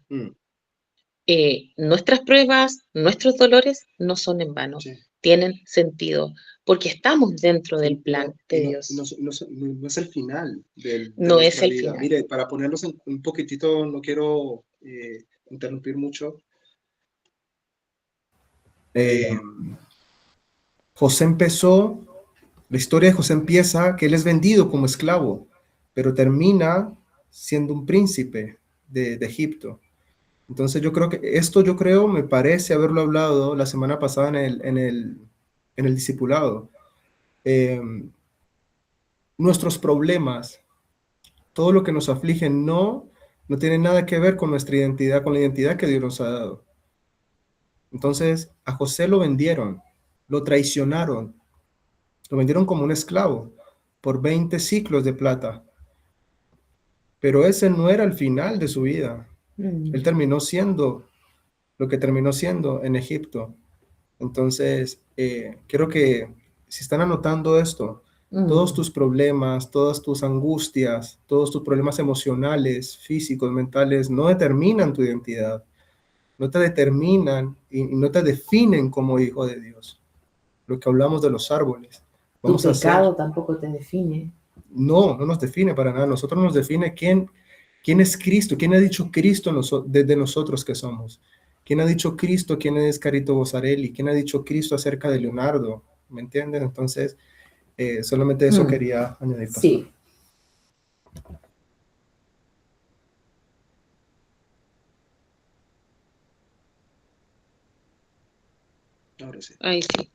D: Nuestras pruebas, nuestros dolores no son en vano,
A: Sí.
D: tienen sentido, porque estamos dentro del plan de
A: No,
D: Dios.
A: no es el final de
D: No es
A: nuestra
D: el
A: vida.
D: final.
A: Mire, para ponerlos un poquitito, no quiero interrumpir mucho. José empezó, la historia de José empieza que él es vendido como esclavo, pero termina siendo un príncipe de Egipto. Entonces yo creo, me parece haberlo hablado la semana pasada en el discipulado. Nuestros problemas, todo lo que nos aflige no tiene nada que ver con nuestra identidad, con la identidad que Dios nos ha dado. Entonces a José lo vendieron, lo traicionaron, lo vendieron como un esclavo por 20 ciclos de plata. Pero ese no era el final de su vida. Él terminó siendo lo que terminó siendo en Egipto. Entonces, quiero que si están anotando esto, todos tus problemas, todas tus angustias, todos tus problemas emocionales, físicos, mentales, no determinan tu identidad, no te determinan y no te definen como hijo de Dios. Lo que hablamos de los árboles.
E: Tu pecado tampoco te define.
A: No nos define para nada. Nosotros nos define quién es Cristo, quién ha dicho Cristo desde nosotros que somos. ¿Quién ha dicho Cristo? ¿Quién es Carito Bossarelli? ¿Quién ha dicho Cristo acerca de Leonardo? ¿Me entiendes? Entonces, solamente eso quería añadir. Pastor.
E: Sí.
A: Ahora sí.
D: Ay, sí.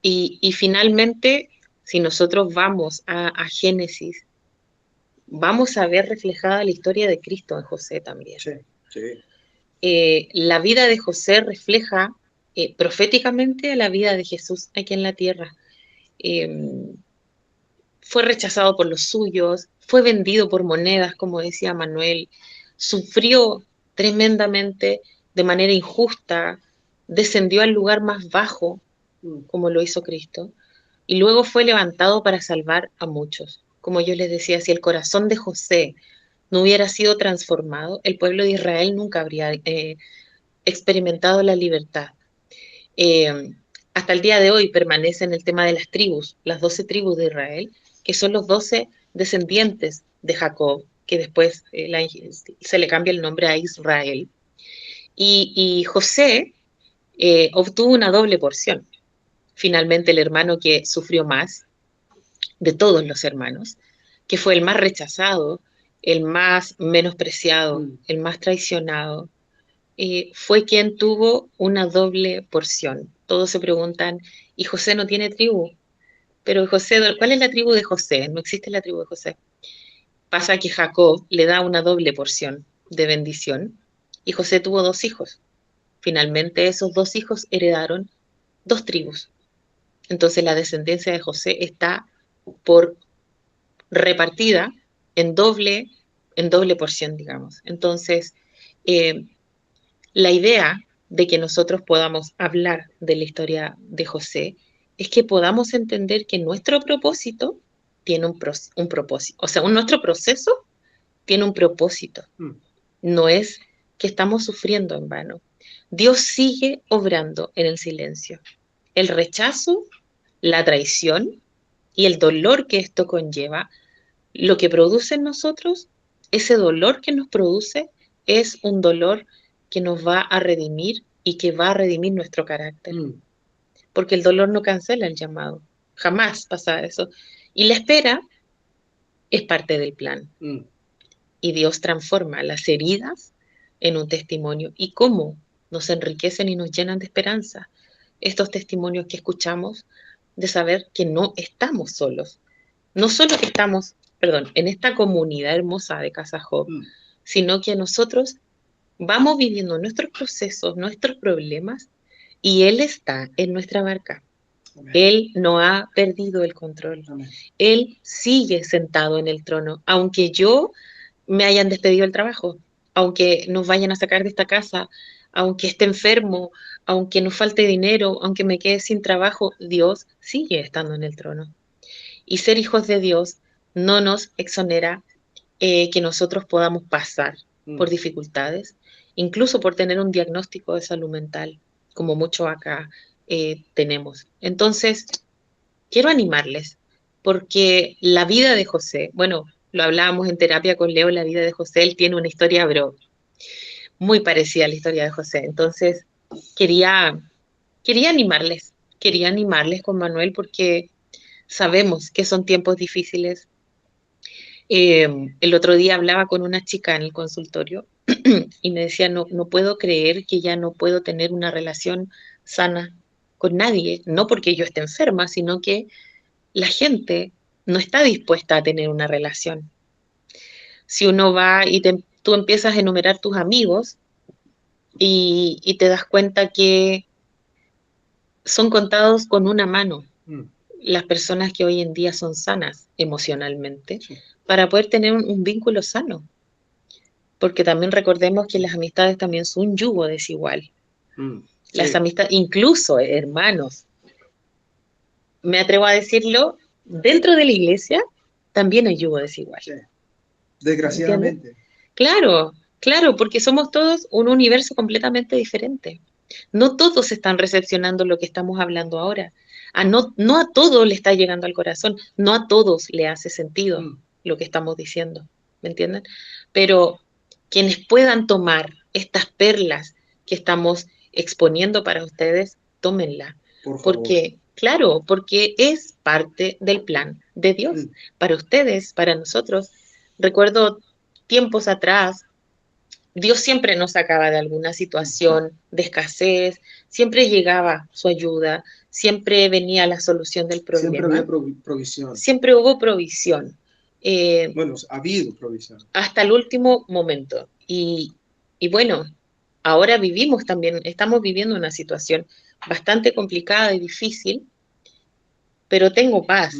D: Y finalmente, si nosotros vamos a Génesis, vamos a ver reflejada la historia de Cristo en José también.
A: Sí, sí.
D: La vida de José refleja proféticamente la vida de Jesús aquí en la tierra. Fue rechazado por los suyos, fue vendido por monedas, como decía Manuel, sufrió tremendamente de manera injusta, descendió al lugar más bajo, como lo hizo Cristo, y luego fue levantado para salvar a muchos. Como yo les decía, si el corazón de José no hubiera sido transformado, el pueblo de Israel nunca habría experimentado la libertad. Hasta el día de hoy permanece en el tema de las tribus, las 12 tribus de Israel, que son los 12 descendientes de Jacob, que después se le cambia el nombre a Israel. Y José obtuvo una doble porción. Finalmente el hermano que sufrió más de todos los hermanos, que fue el más rechazado, el más menospreciado, el más traicionado, fue quien tuvo una doble porción. Todos se preguntan, ¿y José no tiene tribu? Pero José, ¿cuál es la tribu de José? No existe la tribu de José. Pasa que Jacob le da una doble porción de bendición y José tuvo 2 hijos. Finalmente esos 2 hijos heredaron 2 tribus. Entonces la descendencia de José está por repartida en doble porción, digamos. Entonces, la idea de que nosotros podamos hablar de la historia de José es que podamos entender que nuestro propósito tiene un propósito. O sea, nuestro proceso tiene un propósito. No es que estamos sufriendo en vano. Dios sigue obrando en el silencio. El rechazo, la traición y el dolor que esto conlleva, lo que produce en nosotros, ese dolor que nos produce, es un dolor que nos va a redimir y que va a redimir nuestro carácter. Porque el dolor no cancela el llamado. Jamás pasa eso. Y la espera es parte del plan. Y Dios transforma las heridas en un testimonio. ¿Y cómo nos enriquecen y nos llenan de esperanza. Estos testimonios que escuchamos de saber que no estamos solos. No solo que estamos, perdón, en esta comunidad hermosa de Casa Job, sino que nosotros vamos viviendo nuestros procesos, nuestros problemas, y Él está en nuestra barca.
A: Amén.
D: Él no ha perdido el control.
A: Amén.
D: Él sigue sentado en el trono, aunque yo me hayan despedido del trabajo, aunque nos vayan a sacar de esta casa, aunque esté enfermo, aunque nos falte dinero, aunque me quede sin trabajo, Dios sigue estando en el trono. Y ser hijos de Dios no nos exonera que nosotros podamos pasar por dificultades, incluso por tener un diagnóstico de salud mental, como muchos acá tenemos. Entonces, quiero animarles, porque la vida de José, bueno, lo hablábamos en terapia con Leo, la vida de José, él tiene una historia, bro, muy parecida a la historia de José. Entonces, quería animarles con Manuel, porque sabemos que son tiempos difíciles. El otro día hablaba con una chica en el consultorio y me decía, no puedo creer que ya no puedo tener una relación sana con nadie, no porque yo esté enferma, sino que la gente no está dispuesta a tener una relación. Si uno va y tú empiezas a enumerar tus amigos y te das cuenta que son contados con una mano las personas que hoy en día son sanas emocionalmente,
A: Sí.
D: para poder tener un vínculo sano. Porque también recordemos que las amistades también son un yugo desigual. Las
A: Sí.
D: amistades, incluso hermanos, me atrevo a decirlo, dentro de la iglesia también hay yugo desigual.
A: Sí. Desgraciadamente.
D: Claro, porque somos todos un universo completamente diferente. No todos están recepcionando lo que estamos hablando ahora. No a todos le está llegando al corazón, no a todos le hace sentido lo que estamos diciendo, ¿me entienden? Pero quienes puedan tomar estas perlas que estamos exponiendo para ustedes, tómenla.
A: Por favor.
D: Porque, claro, porque es parte del plan de Dios para ustedes, para nosotros. Recuerdo tiempos atrás, Dios siempre nos sacaba de alguna situación de escasez, siempre llegaba su ayuda, siempre venía la solución del problema.
A: Siempre había provisión.
D: Siempre hubo provisión.
A: Bueno, ha habido provisión.
D: Hasta el último momento. Y bueno, ahora estamos viviendo una situación bastante complicada y difícil, pero tengo paz.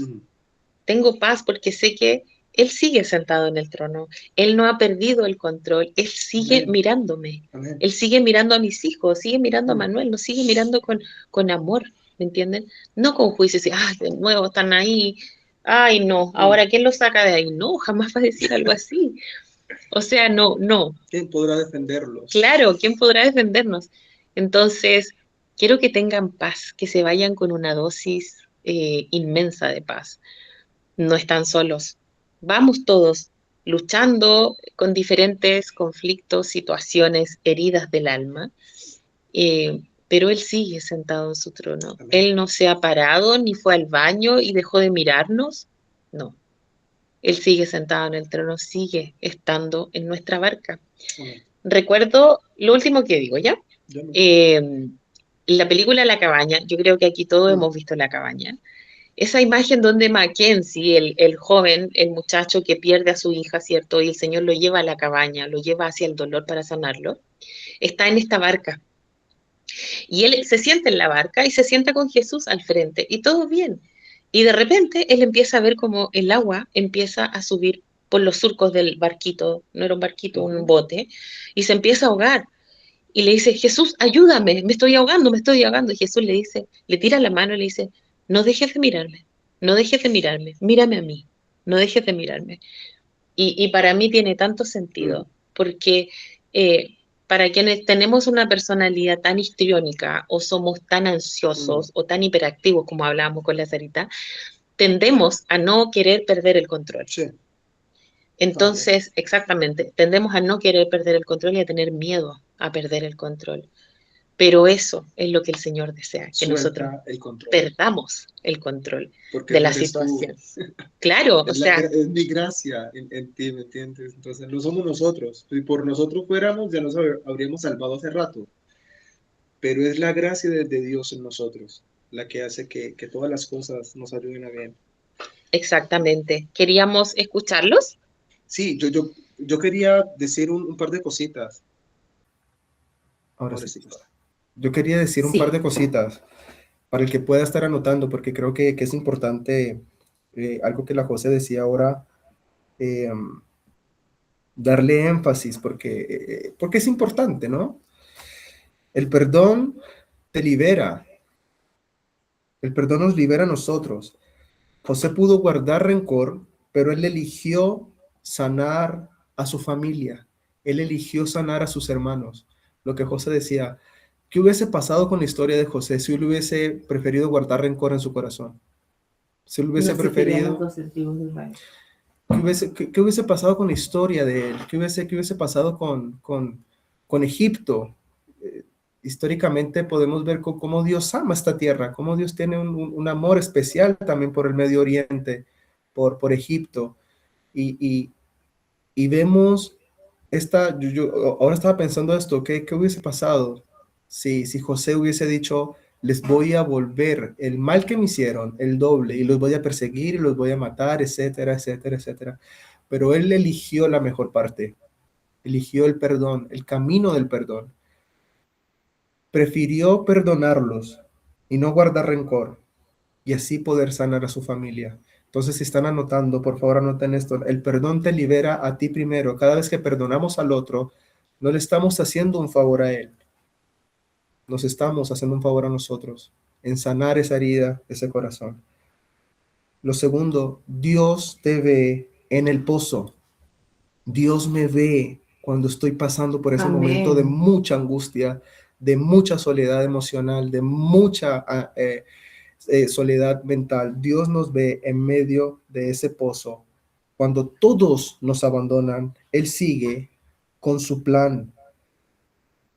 D: Tengo paz porque sé que Él sigue sentado en el trono. Él no ha perdido el control. Él sigue
A: Amén.
D: mirándome.
A: Amén.
D: Él sigue mirando a mis hijos, sigue mirando a Manuel, nos sigue mirando con amor, ¿me entienden? No con juicios, ay, de nuevo están ahí, ay, no, ahora ¿quién lo saca de ahí? No, jamás va a decir algo así. O sea, no.
A: ¿Quién podrá defenderlos?
D: Claro, ¿quién podrá defendernos? Entonces, quiero que tengan paz, que se vayan con una dosis inmensa de paz. No están solos. Vamos todos luchando con diferentes conflictos, situaciones, heridas del alma, pero Él sigue sentado en su trono.
A: Amén.
D: Él no se ha parado ni fue al baño y dejó de mirarnos. No. Él sigue sentado en el trono, sigue estando en nuestra barca.
A: Amén.
D: Recuerdo lo último que digo, ¿ya? La película La Cabaña, yo creo que aquí todos hemos visto La Cabaña. Esa imagen donde Mackenzie, el joven, el muchacho que pierde a su hija, ¿cierto? Y el Señor lo lleva a la cabaña, lo lleva hacia el dolor para sanarlo, está en esta barca. Y él se sienta en la barca y se sienta con Jesús al frente, y todo bien. Y de repente él empieza a ver como el agua empieza a subir por los surcos del barquito, no era un barquito, un bote, y se empieza a ahogar. Y le dice, Jesús, ayúdame, me estoy ahogando. Y Jesús le dice, le tira la mano y le dice, no dejes de mirarme, mírame a mí, no dejes de mirarme. Y para mí tiene tanto sentido, porque para quienes tenemos una personalidad tan histriónica o somos tan ansiosos o tan hiperactivos, como hablábamos con la Sarita, tendemos a no querer perder el control.
A: Sí.
D: Entonces, exactamente, tendemos a no querer perder el control y a tener miedo a perder el control. Pero eso es lo que el Señor desea, que
A: Suelta
D: nosotros
A: el control.
D: Perdamos el control
A: Porque
D: de la
A: no eres
D: situación.
A: tú.
D: Claro, o sea,
A: Es mi gracia en ti, ¿me entiendes? Entonces, no somos nosotros. Si por nosotros fuéramos, ya nos habríamos salvado hace rato. pero es la gracia de Dios en nosotros la que hace que todas las cosas nos ayuden a bien.
D: Exactamente. ¿Queríamos escucharlos?
A: Sí, yo quería decir un par de cositas. Ahora sí. Yo quería decir un par de cositas para el que pueda estar anotando, porque creo que es importante, algo que la José decía ahora, darle énfasis, porque es importante, ¿no? El perdón te libera, el perdón nos libera a nosotros. José pudo guardar rencor, pero él eligió sanar a su familia, él eligió sanar a sus hermanos. Lo que José decía, ¿qué hubiese pasado con la historia de José si él hubiese preferido guardar rencor en su corazón? Si él hubiese preferido... ¿Qué hubiese pasado con la historia de él? ¿Qué hubiese pasado con Egipto? Históricamente podemos ver cómo Dios ama esta tierra, cómo Dios tiene un amor especial también por el Medio Oriente, por Egipto. Y vemos yo ahora estaba pensando esto, ¿qué hubiese pasado si José hubiese dicho, les voy a volver el mal que me hicieron, el doble, y los voy a perseguir y los voy a matar, etcétera, etcétera, etcétera? Pero él eligió la mejor parte, eligió el perdón, el camino del perdón. Prefirió perdonarlos y no guardar rencor, y así poder sanar a su familia. Entonces, si están anotando, por favor anoten esto. El perdón te libera a ti primero. Cada vez que perdonamos al otro, no le estamos haciendo un favor a él. Nos estamos haciendo un favor a nosotros en sanar esa herida, ese corazón. Lo segundo, Dios te ve en el pozo. Dios me ve cuando estoy pasando por ese momento de mucha angustia, de mucha soledad emocional, de mucha soledad mental. Dios nos ve en medio de ese pozo. Cuando todos nos abandonan, Él sigue con su plan.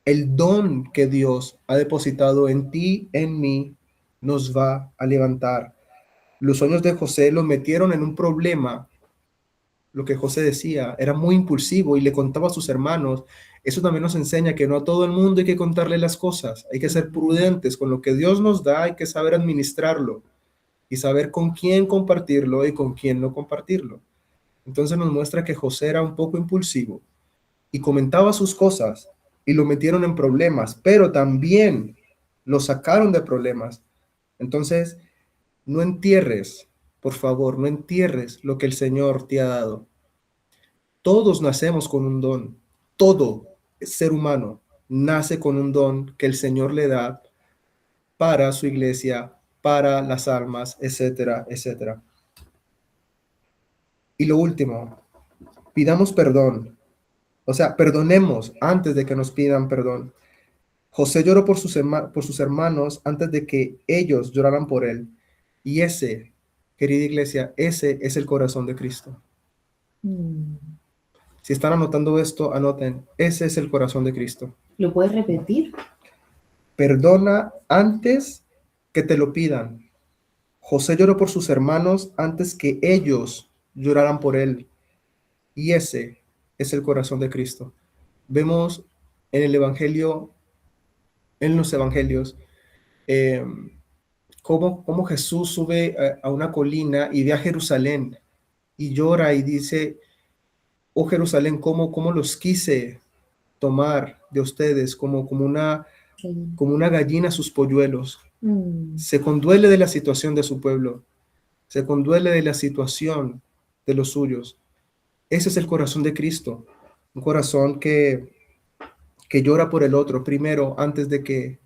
A: El don que Dios ha depositado en ti, en mí, nos va a levantar. Los sueños de José lo metieron en un problema. Lo que José decía, era muy impulsivo y le contaba a sus hermanos. Eso también nos enseña que no a todo el mundo hay que contarle las cosas. Hay que ser prudentes con lo que Dios nos da, hay que saber administrarlo y saber con quién compartirlo y con quién no compartirlo. Entonces nos muestra que José era un poco impulsivo y comentaba sus cosas y lo metieron en problemas, pero también lo sacaron de problemas. Entonces, no entierres, por favor, no entierres lo que el Señor te ha dado. Todos nacemos con un don. Todo ser humano nace con un don que el Señor le da para su iglesia, para las almas, etcétera, etcétera. Y lo último, pidamos perdón. O sea, perdonemos antes de que nos pidan perdón. José lloró por sus hermanos antes de que ellos lloraran por él. Y ese, querida iglesia, ese es el corazón de Cristo. Si están anotando esto, anoten. Ese es el corazón de Cristo.
E: ¿Lo puedes repetir?
A: Perdona antes que te lo pidan. José lloró por sus hermanos antes que ellos lloraran por él. Y ese es el corazón de Cristo. Vemos en el Evangelio, en los Evangelios, cómo Jesús sube a una colina y ve a Jerusalén y llora y dice, oh Jerusalén, cómo los quise tomar de ustedes como una gallina sus polluelos. Se conduele de la situación de su pueblo, se conduele de la situación de los suyos. Ese es el corazón de Cristo, un corazón que llora por el otro primero antes de que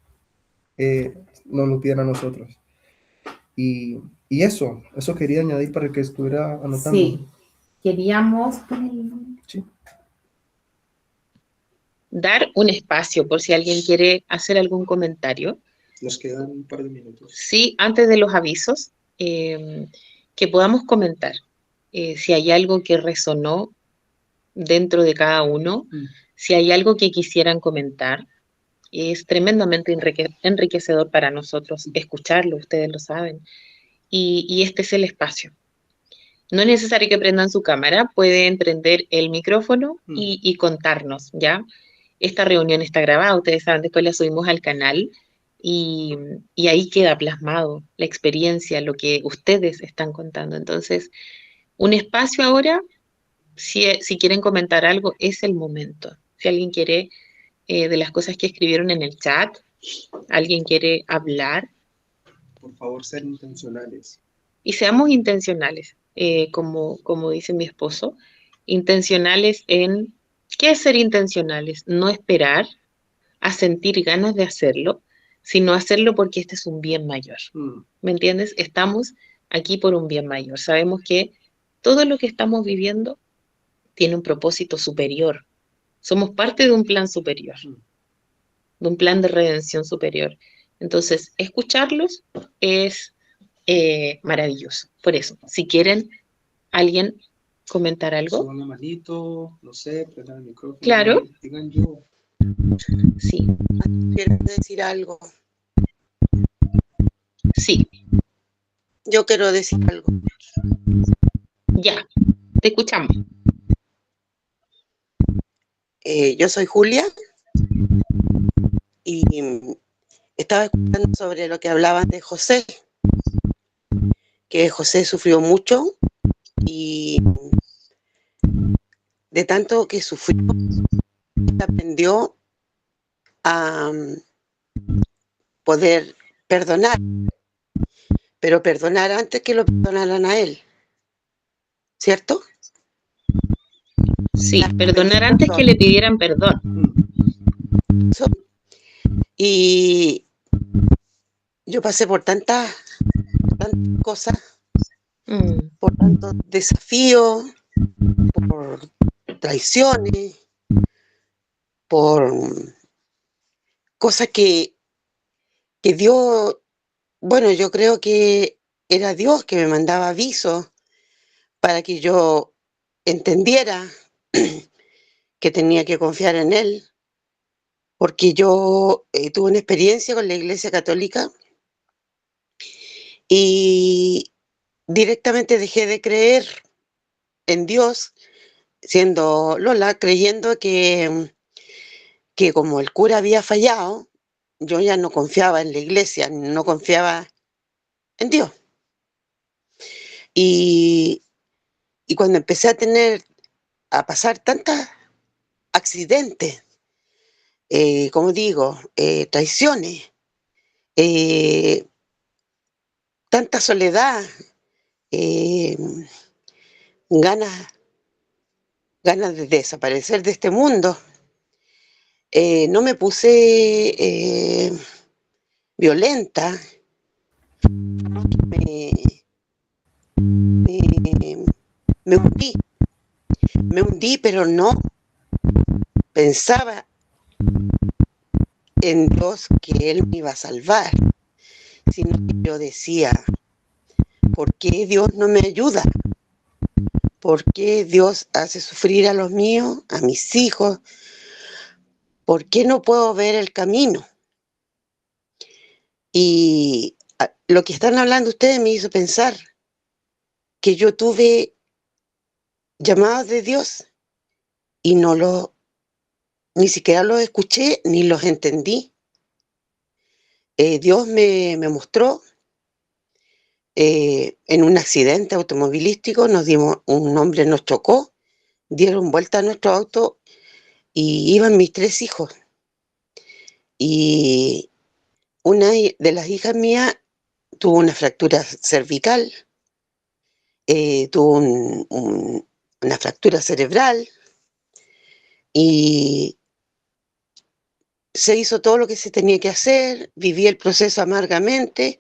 A: nos lo pidan a nosotros. Y eso quería añadir para que estuviera anotando.
E: Sí, queríamos
A: Sí.
D: Dar un espacio por si alguien quiere hacer algún comentario.
A: Nos quedan un par de minutos.
D: Sí, antes de los avisos, que podamos comentar si hay algo que resonó dentro de cada uno, si hay algo que quisieran comentar. Es tremendamente enriquecedor para nosotros escucharlo, ustedes lo saben. Y este es el espacio. No es necesario que prendan su cámara, pueden prender el micrófono y contarnos, ¿ya? esta reunión está grabada, ustedes saben, después la subimos al canal y, y ahí queda plasmado la experiencia, lo que ustedes están contando. Entonces, un espacio ahora, si quieren comentar algo, es el momento. Si alguien quiere, de las cosas que escribieron en el chat, alguien quiere hablar,
A: Por favor, ser intencionales.
D: y seamos intencionales, como dice mi esposo, intencionales en, ¿qué es ser intencionales? No esperar a sentir ganas de hacerlo, sino hacerlo porque este es un bien mayor. ¿Me entiendes? Estamos aquí por un bien mayor. Sabemos que todo lo que estamos viviendo tiene un propósito superior. Somos parte de un plan superior, de un plan de redención superior. Entonces, escucharlos es maravilloso. Por eso, si quieren alguien comentar algo.
A: Suban la manito, no sé, prendan el micrófono.
D: Claro.
A: Digan yo.
D: Sí,
H: Quiero decir algo.
D: sí,
H: Yo quiero decir algo.
D: ya, te escuchamos.
H: Yo soy Julia y estaba escuchando sobre lo que hablaban de José, que José sufrió mucho y de tanto que sufrió, aprendió a poder perdonar, pero perdonar antes que lo perdonaran a él, ¿cierto?
D: Sí, perdonar antes que le pidieran perdón.
H: Y yo pasé por tantas cosas, por tantos desafíos, por traiciones, por cosas que Dios, bueno, yo creo que era Dios que me mandaba avisos para que yo entendiera que tenía que confiar en Él, porque yo tuve una experiencia con la Iglesia Católica y directamente dejé de creer en Dios, siendo Lola, creyendo que como el cura había fallado, yo ya no confiaba en la iglesia, no confiaba en Dios. Y cuando empecé a pasar tantos accidentes, como digo, traiciones, tanta soledad, eh, ganas de desaparecer de este mundo, no me puse violenta, me hundí, pero no pensaba en Dios que Él me iba a salvar, sino que yo decía, ¿por qué Dios no me ayuda? ¿Por qué Dios hace sufrir a los míos, a mis hijos? ¿Por qué no puedo ver el camino? Y lo que están hablando ustedes me hizo pensar que yo tuve llamados de Dios y ni siquiera los escuché ni los entendí. Dios me mostró en un accidente automovilístico, un hombre nos chocó, dieron vuelta a nuestro auto y iban mis 3 hijos. Y una de las hijas mías tuvo una fractura cervical, tuvo una fractura cerebral y se hizo todo lo que se tenía que hacer, viví el proceso amargamente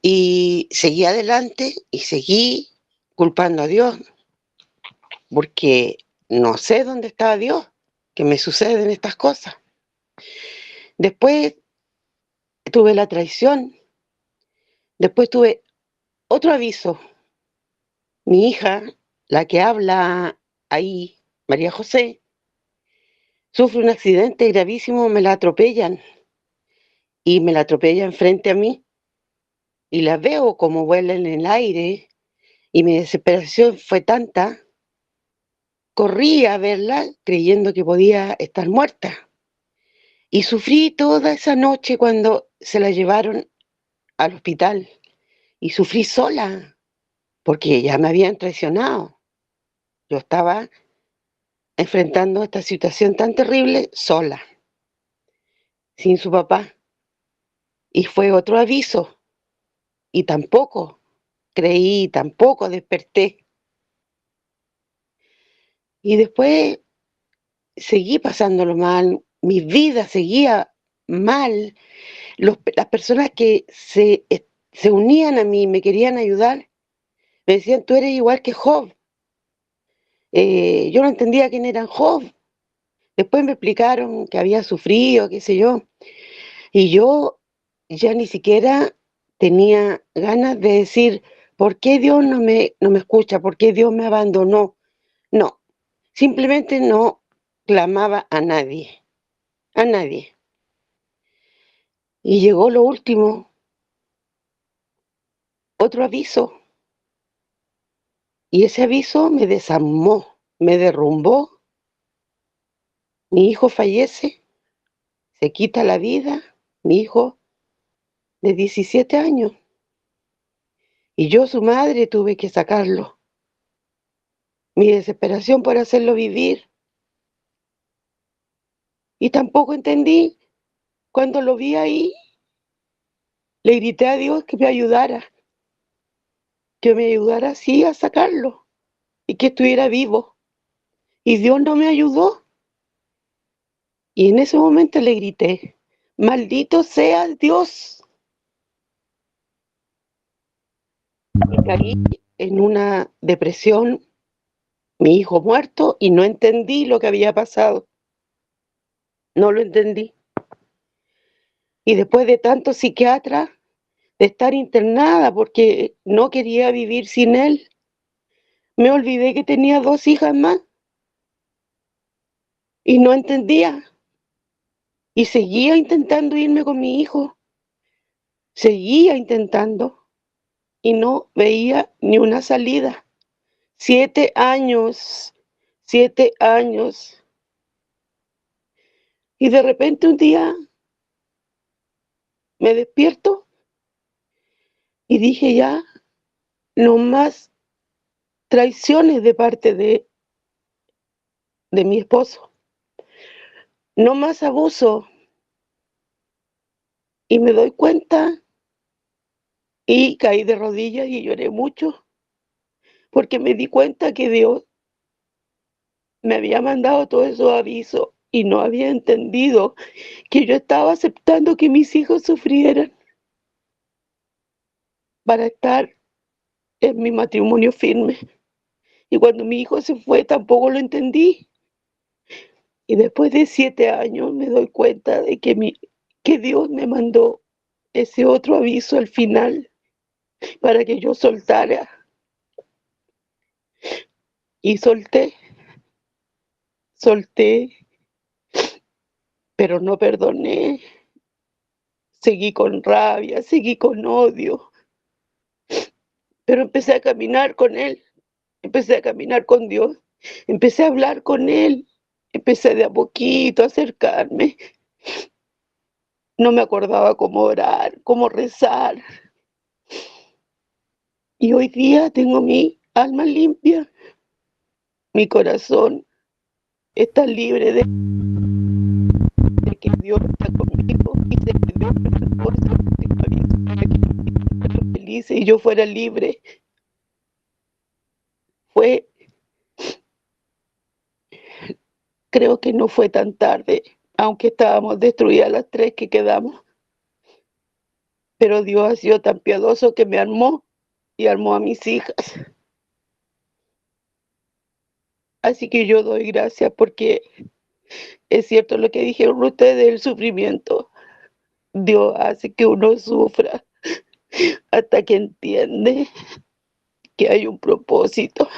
H: y seguí adelante y seguí culpando a Dios, porque no sé dónde estaba Dios, que me suceden estas cosas. Después tuve la traición, después tuve otro aviso. Mi hija, la que habla ahí, María José, sufre un accidente gravísimo, me la atropellan y me la atropellan frente a mí y la veo como vuela en el aire y mi desesperación fue tanta corrí a verla creyendo que podía estar muerta. Y sufrí toda esa noche cuando se la llevaron al hospital. Y sufrí sola, porque ya me habían traicionado. Yo estaba enfrentando esta situación tan terrible sola, sin su papá. Y fue otro aviso. Y tampoco creí, tampoco desperté. Y después seguí pasándolo mal, mi vida seguía mal. Las personas que se unían a mí, me querían ayudar, me decían, tú eres igual que Job. Yo no entendía quién era Job. Después me explicaron que había sufrido, qué sé yo. Y yo ya ni siquiera tenía ganas de decir, ¿por qué Dios no me escucha? ¿Por qué Dios me abandonó? No, simplemente no clamaba a nadie, a nadie. Y llegó lo último, otro aviso. Y ese aviso me desarmó, me derrumbó. Mi hijo fallece, se quita la vida, mi hijo de 17 años. Y yo, su madre, tuve que sacarlo. Mi desesperación por hacerlo vivir. Y tampoco entendí, cuando lo vi ahí, le grité a Dios que me ayudara así a sacarlo y que estuviera vivo. Y Dios no me ayudó. Y en ese momento le grité, maldito seas Dios. Y caí en una depresión, mi hijo muerto, y no entendí lo que había pasado. No lo entendí. Y después de tanto psiquiatra, de estar internada porque no quería vivir sin él, me olvidé que tenía 2 hijas más y no entendía. Y seguía intentando irme con mi hijo. Seguía intentando y no veía ni una salida. 7 años, 7 años. Y de repente un día me despierto y dije ya, no más traiciones de parte de mi esposo. No más abuso. Y me doy cuenta y caí de rodillas y lloré mucho porque me di cuenta que Dios me había mandado todos esos avisos y no había entendido que yo estaba aceptando que mis hijos sufrieran para estar en mi matrimonio firme. Y cuando mi hijo se fue tampoco lo entendí. Y después de 7 años me doy cuenta de que Dios me mandó ese otro aviso al final para que yo soltara. Y solté, pero no perdoné. Seguí con rabia, seguí con odio, pero empecé a caminar con Él, empecé a caminar con Dios, empecé a hablar con Él, empecé de a poquito a acercarme. No me acordaba cómo orar, cómo rezar. Y hoy día tengo mi alma limpia, mi corazón está libre de que Dios está conmigo y sé que Dios me refuerza para que fuera feliz y yo fuera libre. Creo que no fue tan tarde, aunque estábamos destruidas las 3 que quedamos. Pero Dios ha sido tan piadoso que me armó y armó a mis hijas. Así que yo doy gracias porque es cierto lo que dijeron ustedes del sufrimiento. Dios hace que uno sufra hasta que entiende que hay un propósito.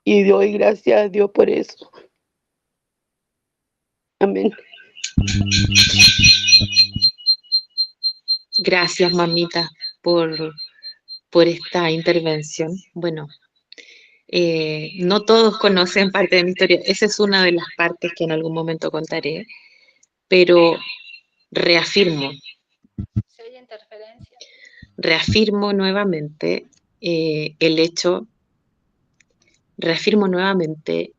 H: Y doy gracias a Dios por eso. Amén.
D: Gracias, mamita, por esta intervención. Bueno, No todos conocen parte de mi historia. Esa es una de las partes que en algún momento contaré, pero reafirmo
F: Se oye interferencia.
D: reafirmo nuevamente reafirmo nuevamente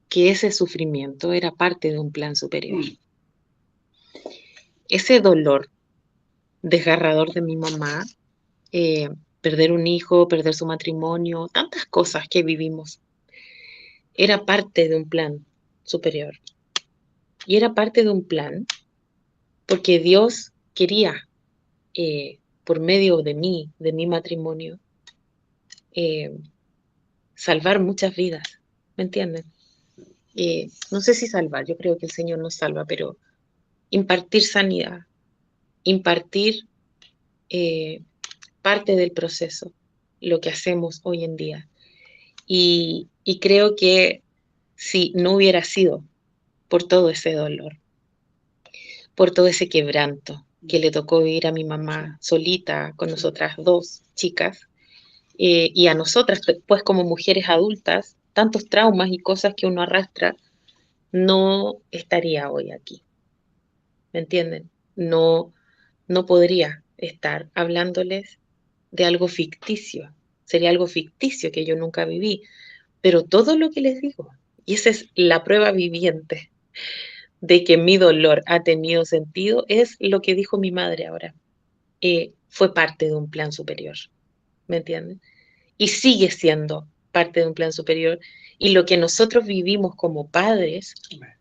D: que ese sufrimiento era parte de un plan superior. Ese dolor desgarrador de mi mamá, perder un hijo, perder su matrimonio, tantas cosas que vivimos, era parte de un plan superior. Y era parte de un plan porque Dios quería, por medio de mí, de mi matrimonio, salvar muchas vidas, ¿me entienden? No sé si salvar, yo creo que el Señor nos salva, pero impartir sanidad, impartir parte del proceso, lo que hacemos hoy en día. Y creo que si no hubiera sido por todo ese dolor, por todo ese quebranto que le tocó vivir a mi mamá solita, con nosotras dos chicas, y a nosotras, pues como mujeres adultas, tantos traumas y cosas que uno arrastra, no estaría hoy aquí. ¿Me entienden? No podría estar hablándoles de algo ficticio. Sería algo ficticio que yo nunca viví. Pero todo lo que les digo, y esa es la prueba viviente de que mi dolor ha tenido sentido, es lo que dijo mi madre ahora. Fue parte de un plan superior. ¿Me entienden? Y sigue siendo parte de un plan superior. Y lo que nosotros vivimos como padres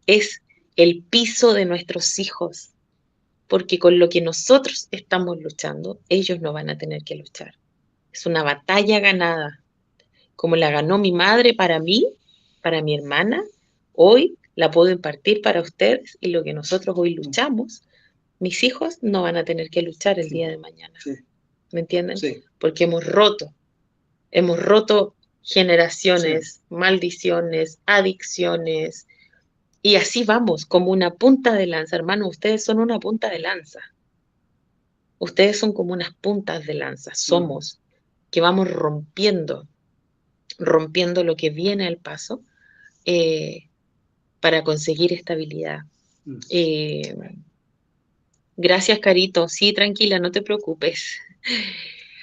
D: es el piso de nuestros hijos. Porque con lo que nosotros estamos luchando, ellos no van a tener que luchar. Es una batalla ganada. Como la ganó mi madre para mí, para mi hermana, hoy la puedo impartir para ustedes, y lo que nosotros hoy luchamos, mis hijos no van a tener que luchar el día de mañana.
A: Sí.
D: ¿Me entienden?
A: Sí.
D: Porque hemos roto generaciones, maldiciones, adicciones, y así vamos, como una punta de lanza. Hermano, ustedes son una punta de lanza. Ustedes son como unas puntas de lanza. Somos, que vamos rompiendo lo que viene al paso, para conseguir estabilidad. Gracias, Carito. Sí, tranquila, no te preocupes.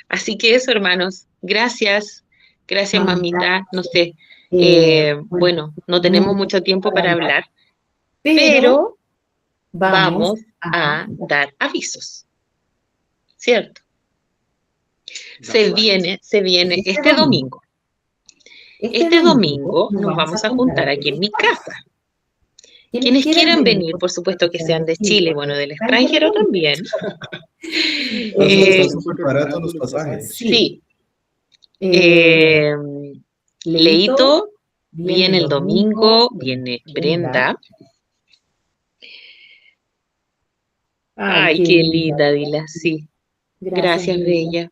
D: Así que eso, hermanos. Gracias. Gracias, mamita. No sé. Bueno, no tenemos mucho tiempo para hablar, pero vamos a dar avisos. ¿Cierto? Se viene este domingo. Este domingo nos vamos a juntar aquí en mi casa. Quienes quieran venir, por supuesto que sean de Chile, bueno, del extranjero también.
A: Están súper baratos los pasajes.
D: Sí. Leito viene el domingo, viene Brenda. Ay, qué linda, Dila, sí. Gracias, Bella.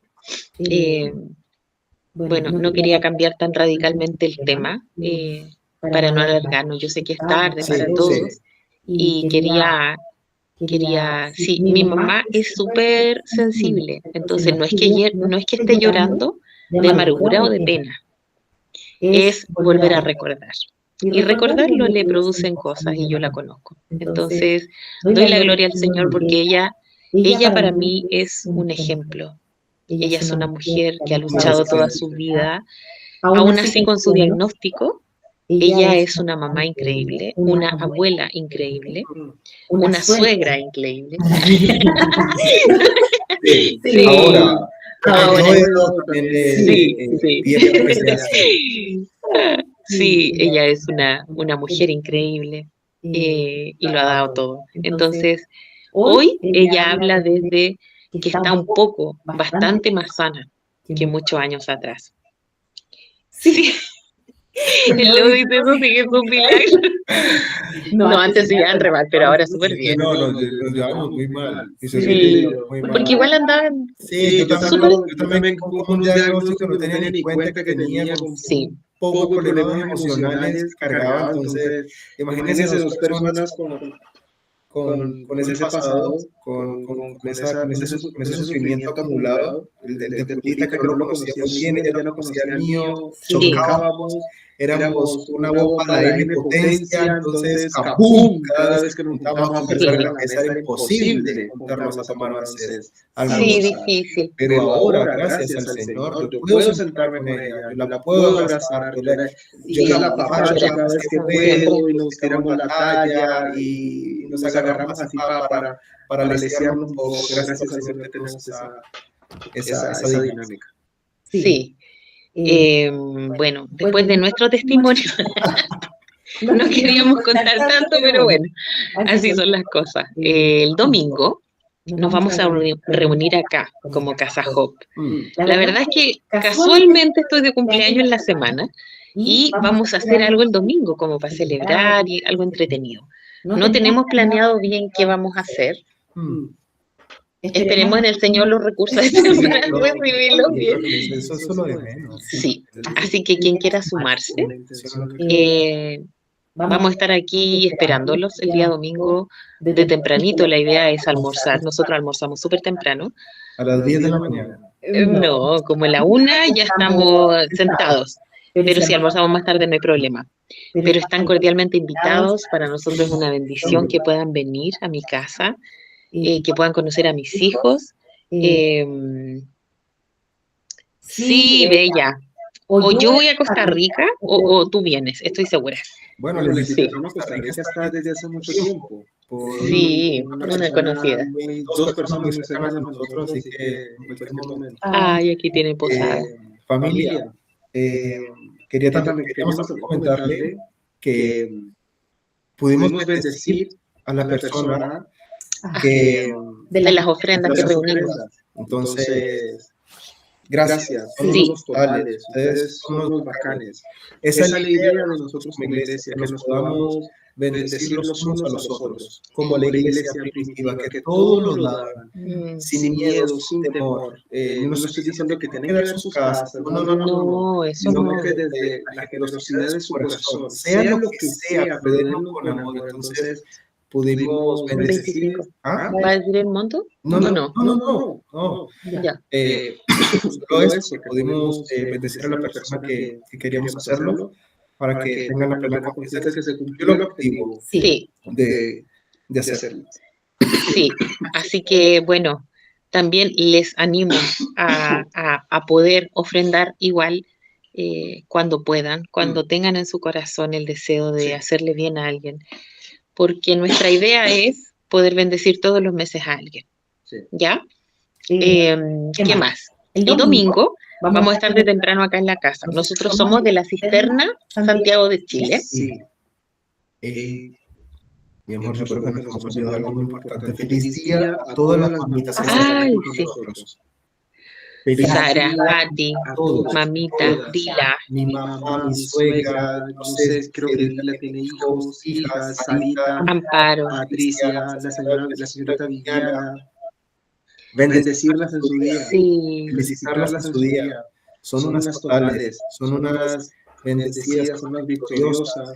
D: Bueno, no quería cambiar tan radicalmente el tema para no alargarnos. Yo sé que es tarde para todos y quería, sí, mi mamá es súper sensible, entonces no es que esté llorando de amargura o de pena, es volver a recordar. Y recordarlo le producen cosas y yo la conozco. Entonces, doy la gloria al Señor porque ella para mí es un ejemplo. Ella es una mujer que ha luchado toda su vida, aún así con su diagnóstico. Ella es una mamá increíble, una abuela increíble, una suegra increíble.
A: Sí. Ahora.
D: Sí, ella es una mujer increíble y lo ha dado todo. Entonces, hoy ella habla desde que está bastante más sana que muchos años atrás. Sí. Luego dice eso, sí que es un milagro. No, antes se iban re mal, pero ahora súper bien.
A: No, nos llevamos muy mal.
D: Sí, porque igual andaban.
A: Sí, yo también con un diagnóstico no tenía ni cuenta que tenía
D: sí.
A: Pocos problemas emocionales cargaban. Entonces, imagínense dos personas con con ese pasado, con ese sufrimiento acumulado, el deportista que no lo conocía muy bien, ella no conocía el mío, chocábamos, éramos una bomba de N potencia, entonces ¡capum! Cada vez que nos juntábamos a conversar en la mesa era imposible juntarnos a tomar onces, almorzar.
D: Sí, difícil.
A: Pero ahora, gracias al Señor, yo puedo sentarme con ella, yo la puedo abrazar, yo la apapacho cada vez que puedo y nos tiramos la talla y nos agarramos así para lesearnos un poco. Gracias al Señor que tenemos esa dinámica.
D: Sí. Bueno, después de nuestro testimonio, no queríamos contar tanto, pero bueno, así son las cosas. El domingo nos vamos a reunir acá, como Casa Job. La verdad es que casualmente estoy de cumpleaños en la semana y vamos a hacer algo el domingo, como para celebrar y algo entretenido. No tenemos planeado bien qué vamos a hacer. Esperemos en el Señor los recursos para recibirlo bien.
A: Eso es lo de menos.
D: Sí, así que quien quiera sumarse, vamos a estar aquí esperándolos el día domingo de tempranito. La idea es almorzar. Nosotros almorzamos súper temprano.
A: A las 10 de la mañana.
D: No, como a la 1 ya estamos sentados. Pero si almorzamos más tarde no hay problema. Pero están cordialmente invitados. Para nosotros es una bendición que puedan venir a mi casa. Que puedan conocer a mis hijos. Sí, Bella. O yo voy a Costa Rica o tú vienes, estoy segura.
A: Bueno, les invitaron a Costa Rica está desde hace mucho tiempo.
D: Sí, una conocida.
A: Dos personas muy cercanas a nosotros, así que en cualquier momento.
D: Ay, aquí tiene posada.
A: Familia, queríamos comentarle que pudimos bendecir a la persona que
D: de las ofrendas que reunimos.
A: Entonces, gracias. Son
D: Sí.
A: unos totales, ustedes son unos bacanes. Esa es la idea de nosotros como iglesia, que nos podamos bendecir los unos a los otros, como la iglesia primitiva, que todos los daban, sin miedo, sin temor. No estoy diciendo que tienen que ver sus casas,
D: No, eso no.
A: sino que desde la generosidad de su corazón, sea lo que sea, pedirlo con amor. Entonces, pudimos bendecir. ¿Ah?
D: ¿Va a decir el monto?
A: No.
D: Ya.
A: Solo eso, que pudimos bendecir a la persona que queríamos hacerlo, para que tengan la plena confianza de que se cumplió el objetivo
D: Sí.
A: de hacerlo.
D: Sí, así que bueno, también les animo a poder ofrendar igual cuando puedan, cuando tengan en su corazón el deseo de hacerle bien a alguien, porque nuestra idea es poder bendecir todos los meses a alguien. ¿Ya? ¿Qué más? El domingo vamos a estar de temprano acá en la casa. Nosotros somos de la Cisterna Santiago de Chile.
A: Sí. Mi amor, yo creo que nos hemos olvidado algo muy importante. Feliz día a todas las mamitas que están
D: Ay,
A: con
D: sí.
A: nosotros.
D: Sara, Pati,
A: a todos,
D: mamita,
A: todas.
D: Dila,
A: Mi mamá, mi suegra, no sé, creo que Dila tiene hijos, hijas, Sarita,
D: Amparo.
A: Patricia, la señorita Viviana. Bendecirlas en su día,
D: Sí.
A: felicitarlas en su día. Son unas totales, son unas bendecidas, son unas victoriosas.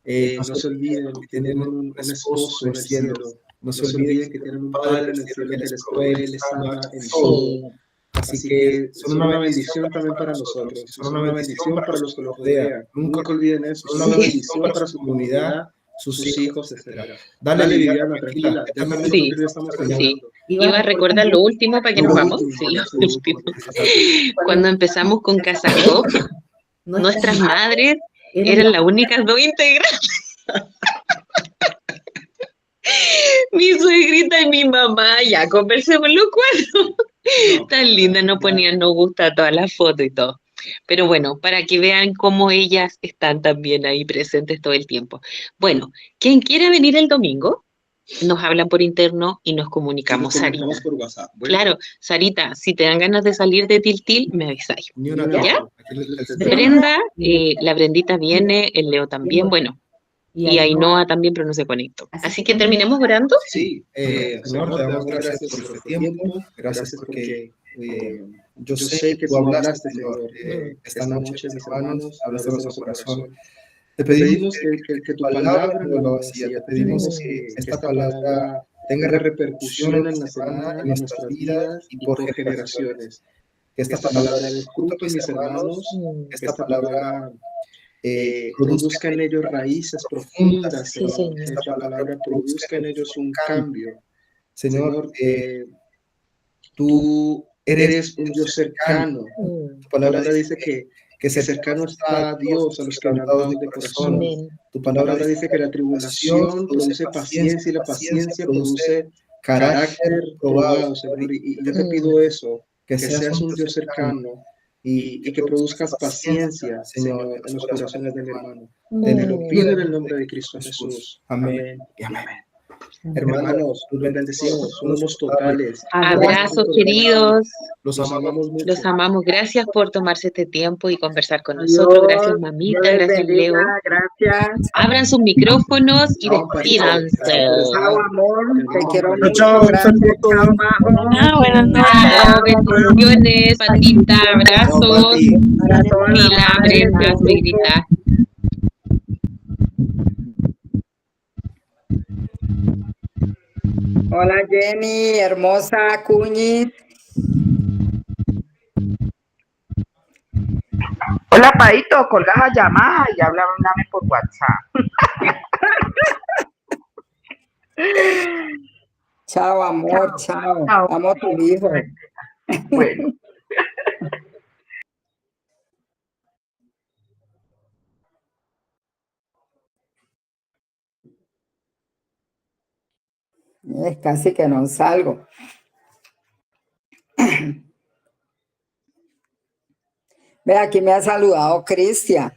A: No se olviden que tienen un esposo en el cielo. No se olviden que tienen un padre en el cielo que les provee, les ama en todo. Así que son una bendición también para nosotros, son una bendición para los que los rodean. Nunca olviden eso, son una bendición para su comunidad, sus hijos, etc. Dale, Viviana, tranquila.
D: Sí, sí. Iba a recordar lo último para que nos vamos. Sí, lo último. Cuando empezamos con Casa Job, nuestras madres eran las únicas dos integrantes. Mi suegrita y mi mamá, ya conversemos los cuatro. Tan linda, nos ponían nos gusta a todas las fotos y todo. Pero bueno, para que vean cómo ellas están también ahí presentes todo el tiempo. Bueno, quien quiera venir el domingo, nos hablan por interno y nos comunicamos, Sarita.
A: Por WhatsApp. Bueno,
D: Claro, Sarita, si te dan ganas de salir de Tiltil, me avisáis.
A: ni una
D: ¿Ya?
A: ¿Ya?
D: Brenda, la Brendita viene, el Leo también, bueno, y Ainhoa también, pero no se conectó. Así que terminemos orando.
A: Sí, Señor, te damos gracias por este tiempo, gracias porque yo sé que tú hablaste, Señor, esta noche, mis hermanos, hablaste a nuestro corazón. Te pedimos que tu palabra no vuelva vacía. Te pedimos que esta palabra tenga repercusión en la semana, en nuestras vidas y por generaciones. Que esta palabra dé fruto en mis hermanos, que esta palabra produzca en ellos raíces profundas,
D: Sí,
A: Señor. Que
D: Señor.
A: esta palabra produzca en ellos un cambio. Señor, tú eres un Dios cercano. Tu palabra dice que cercano está a Dios, a los quebrantados de corazón.
D: Amén.
A: Tu palabra dice que la tribulación produce paciencia y la paciencia produce carácter probado, Señor. Y yo te pido eso, que seas un Dios cercano y que produzcas paciencia, Señor, en los corazones del hermano. Te lo pido en el nombre de Cristo Jesús. Amén y amén. Hermanos, los bendecimos, somos totales.
D: Abrazos, queridos.
A: Los amamos mucho.
D: Los amamos. Gracias por tomarse este tiempo y conversar con nosotros. Gracias, mamita.
I: Dios les
D: Gracias,
I: bendiga,
D: Leo.
I: gracias.
D: Abran sus micrófonos y
A: Chao, Parito.
D: despídanse.
I: Chao, amor, te quiero mucho.
C: Chao,
I: Gracias,
C: saludos.
I: chao, Majo.
G: Ah, buenas noches.
D: Chao, bendiciones, Patita,
A: Chao,
D: abrazos.
A: Pati.
I: Para todas las
D: Mila,
I: madres
D: Brenda,
I: del grupo.
D: Suegrita.
I: Hola, Jenny, hermosa, Cuñiz.
J: Hola, Paito, colgas a llamada y háblame por WhatsApp.
I: Chao, amor, chao. Amo a tu hijo.
J: Bueno.
I: Es casi que no salgo. Ve, aquí me ha saludado Cristian.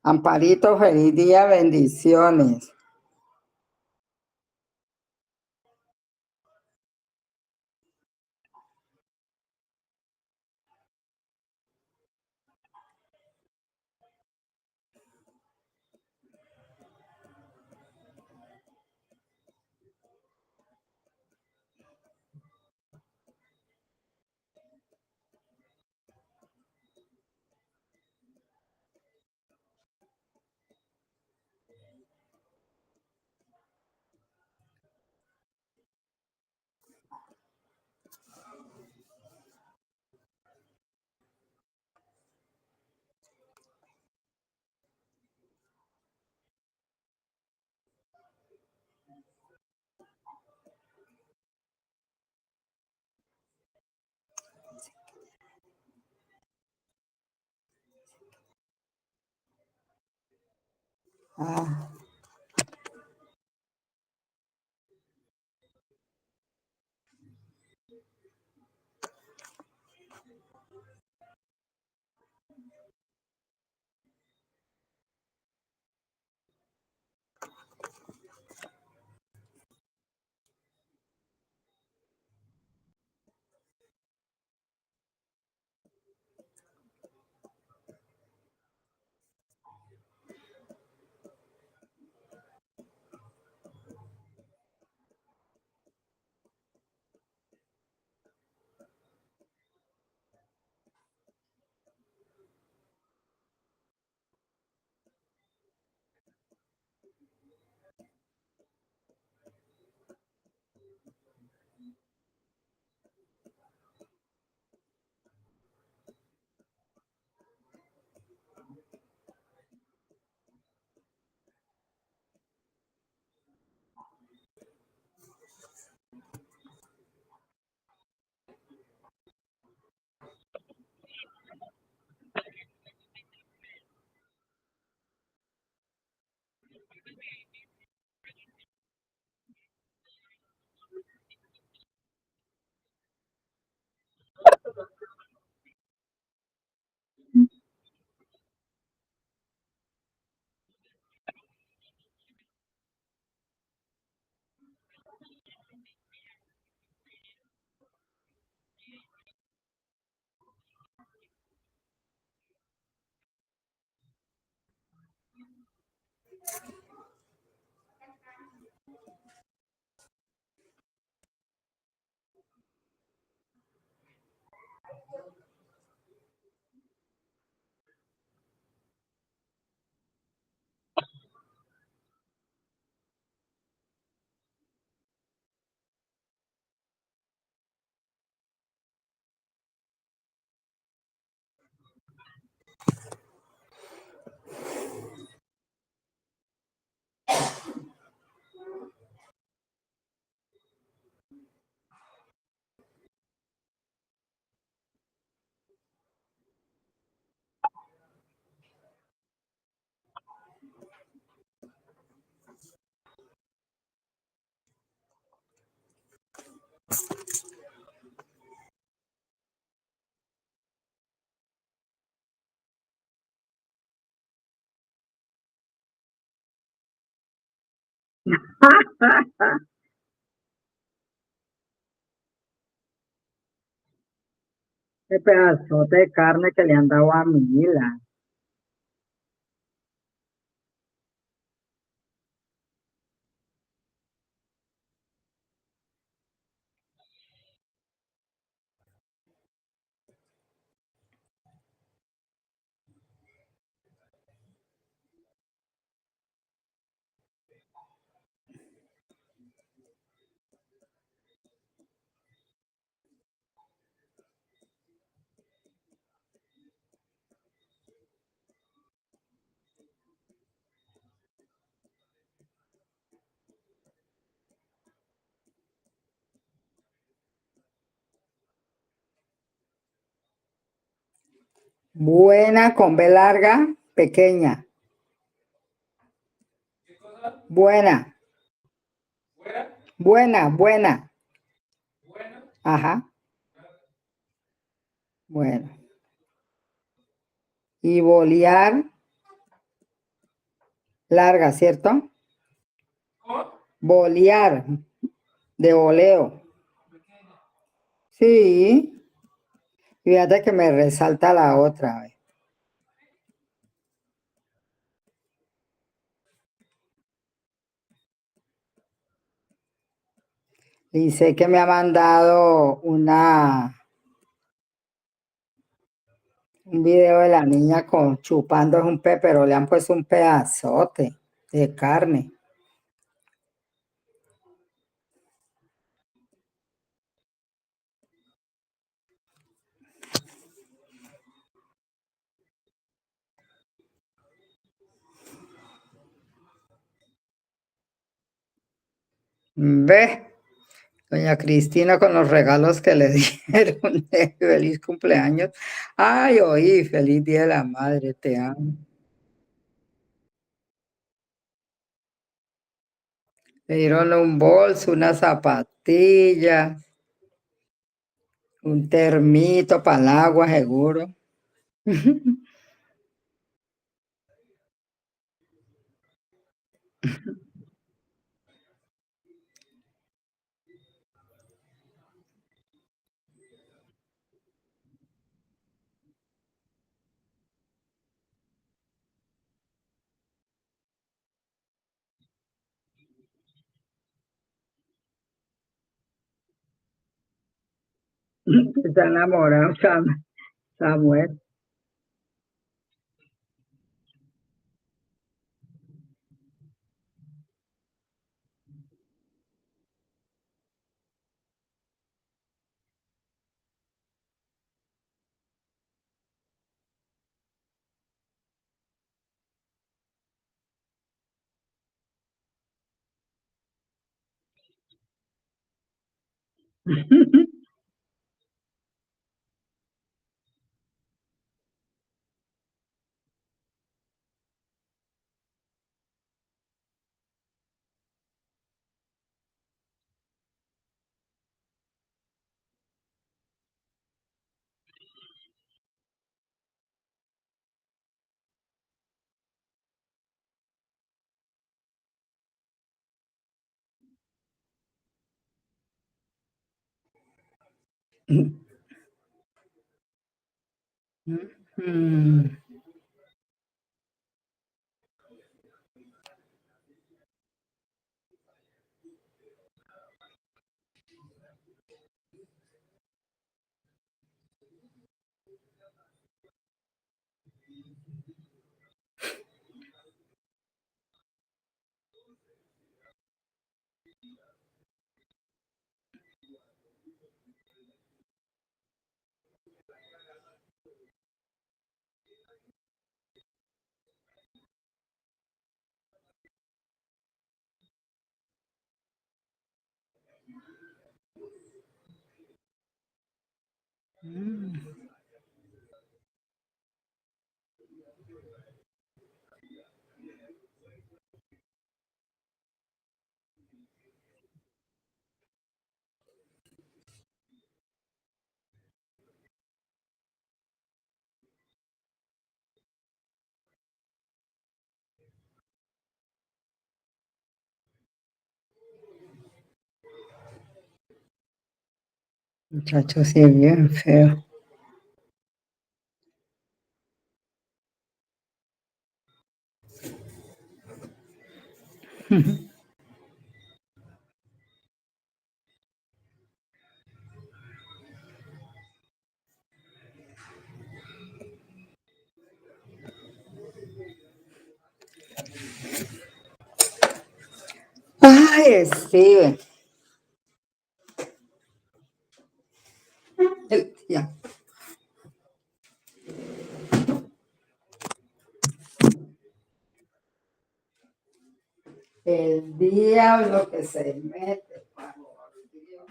I: Amparito, feliz día, bendiciones. Ah. Qué pedazote de carne que le han dado a Mila. Buena con B larga, pequeña. Buena. Buena, buena. Ajá. Bueno. Y bolear, larga, ¿cierto? Bolear, de voleo. Sí. Fíjate que me resalta la otra vez. Dice que me ha mandado un video de la niña con chupando un pe, pero le han puesto un pedazote de carne. Ve, doña Cristina con los regalos que le dieron. Feliz cumpleaños. Ay, oí, feliz día de la madre, te amo. Le dieron un bolso, una zapatilla, un termito para el agua, seguro. Está enamorado, Samuel. Mm. Muchacho, sí es bien feo. Ay, Steven. Ya. El diablo que se mete, por Dios.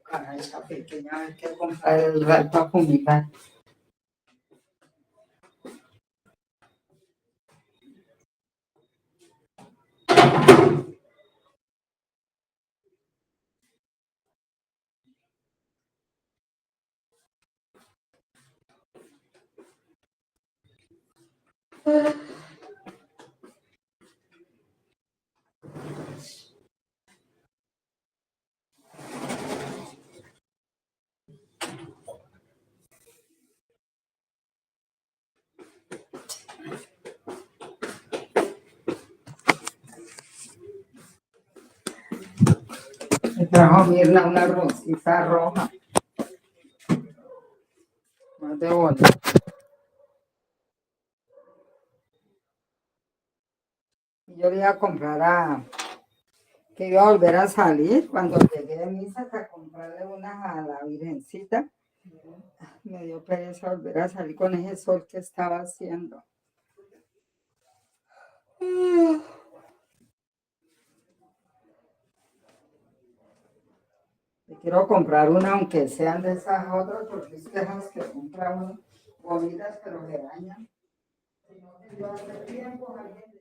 I: Caray, esa pequeña hay que comprar el ral para fumigar. Me trajo Mirna una rosita roja. Más de bola. Y yo le iba a comprar que iba a volver a salir cuando llegué de misa a comprarle unas a la Virgencita. Me dio pereza volver a salir con ese sol que estaba haciendo. Le quiero comprar una, aunque sean de esas otras, porque es que esas que compra uno, bonitas, pero se dañan. Si no, que yo hace tiempo, alguien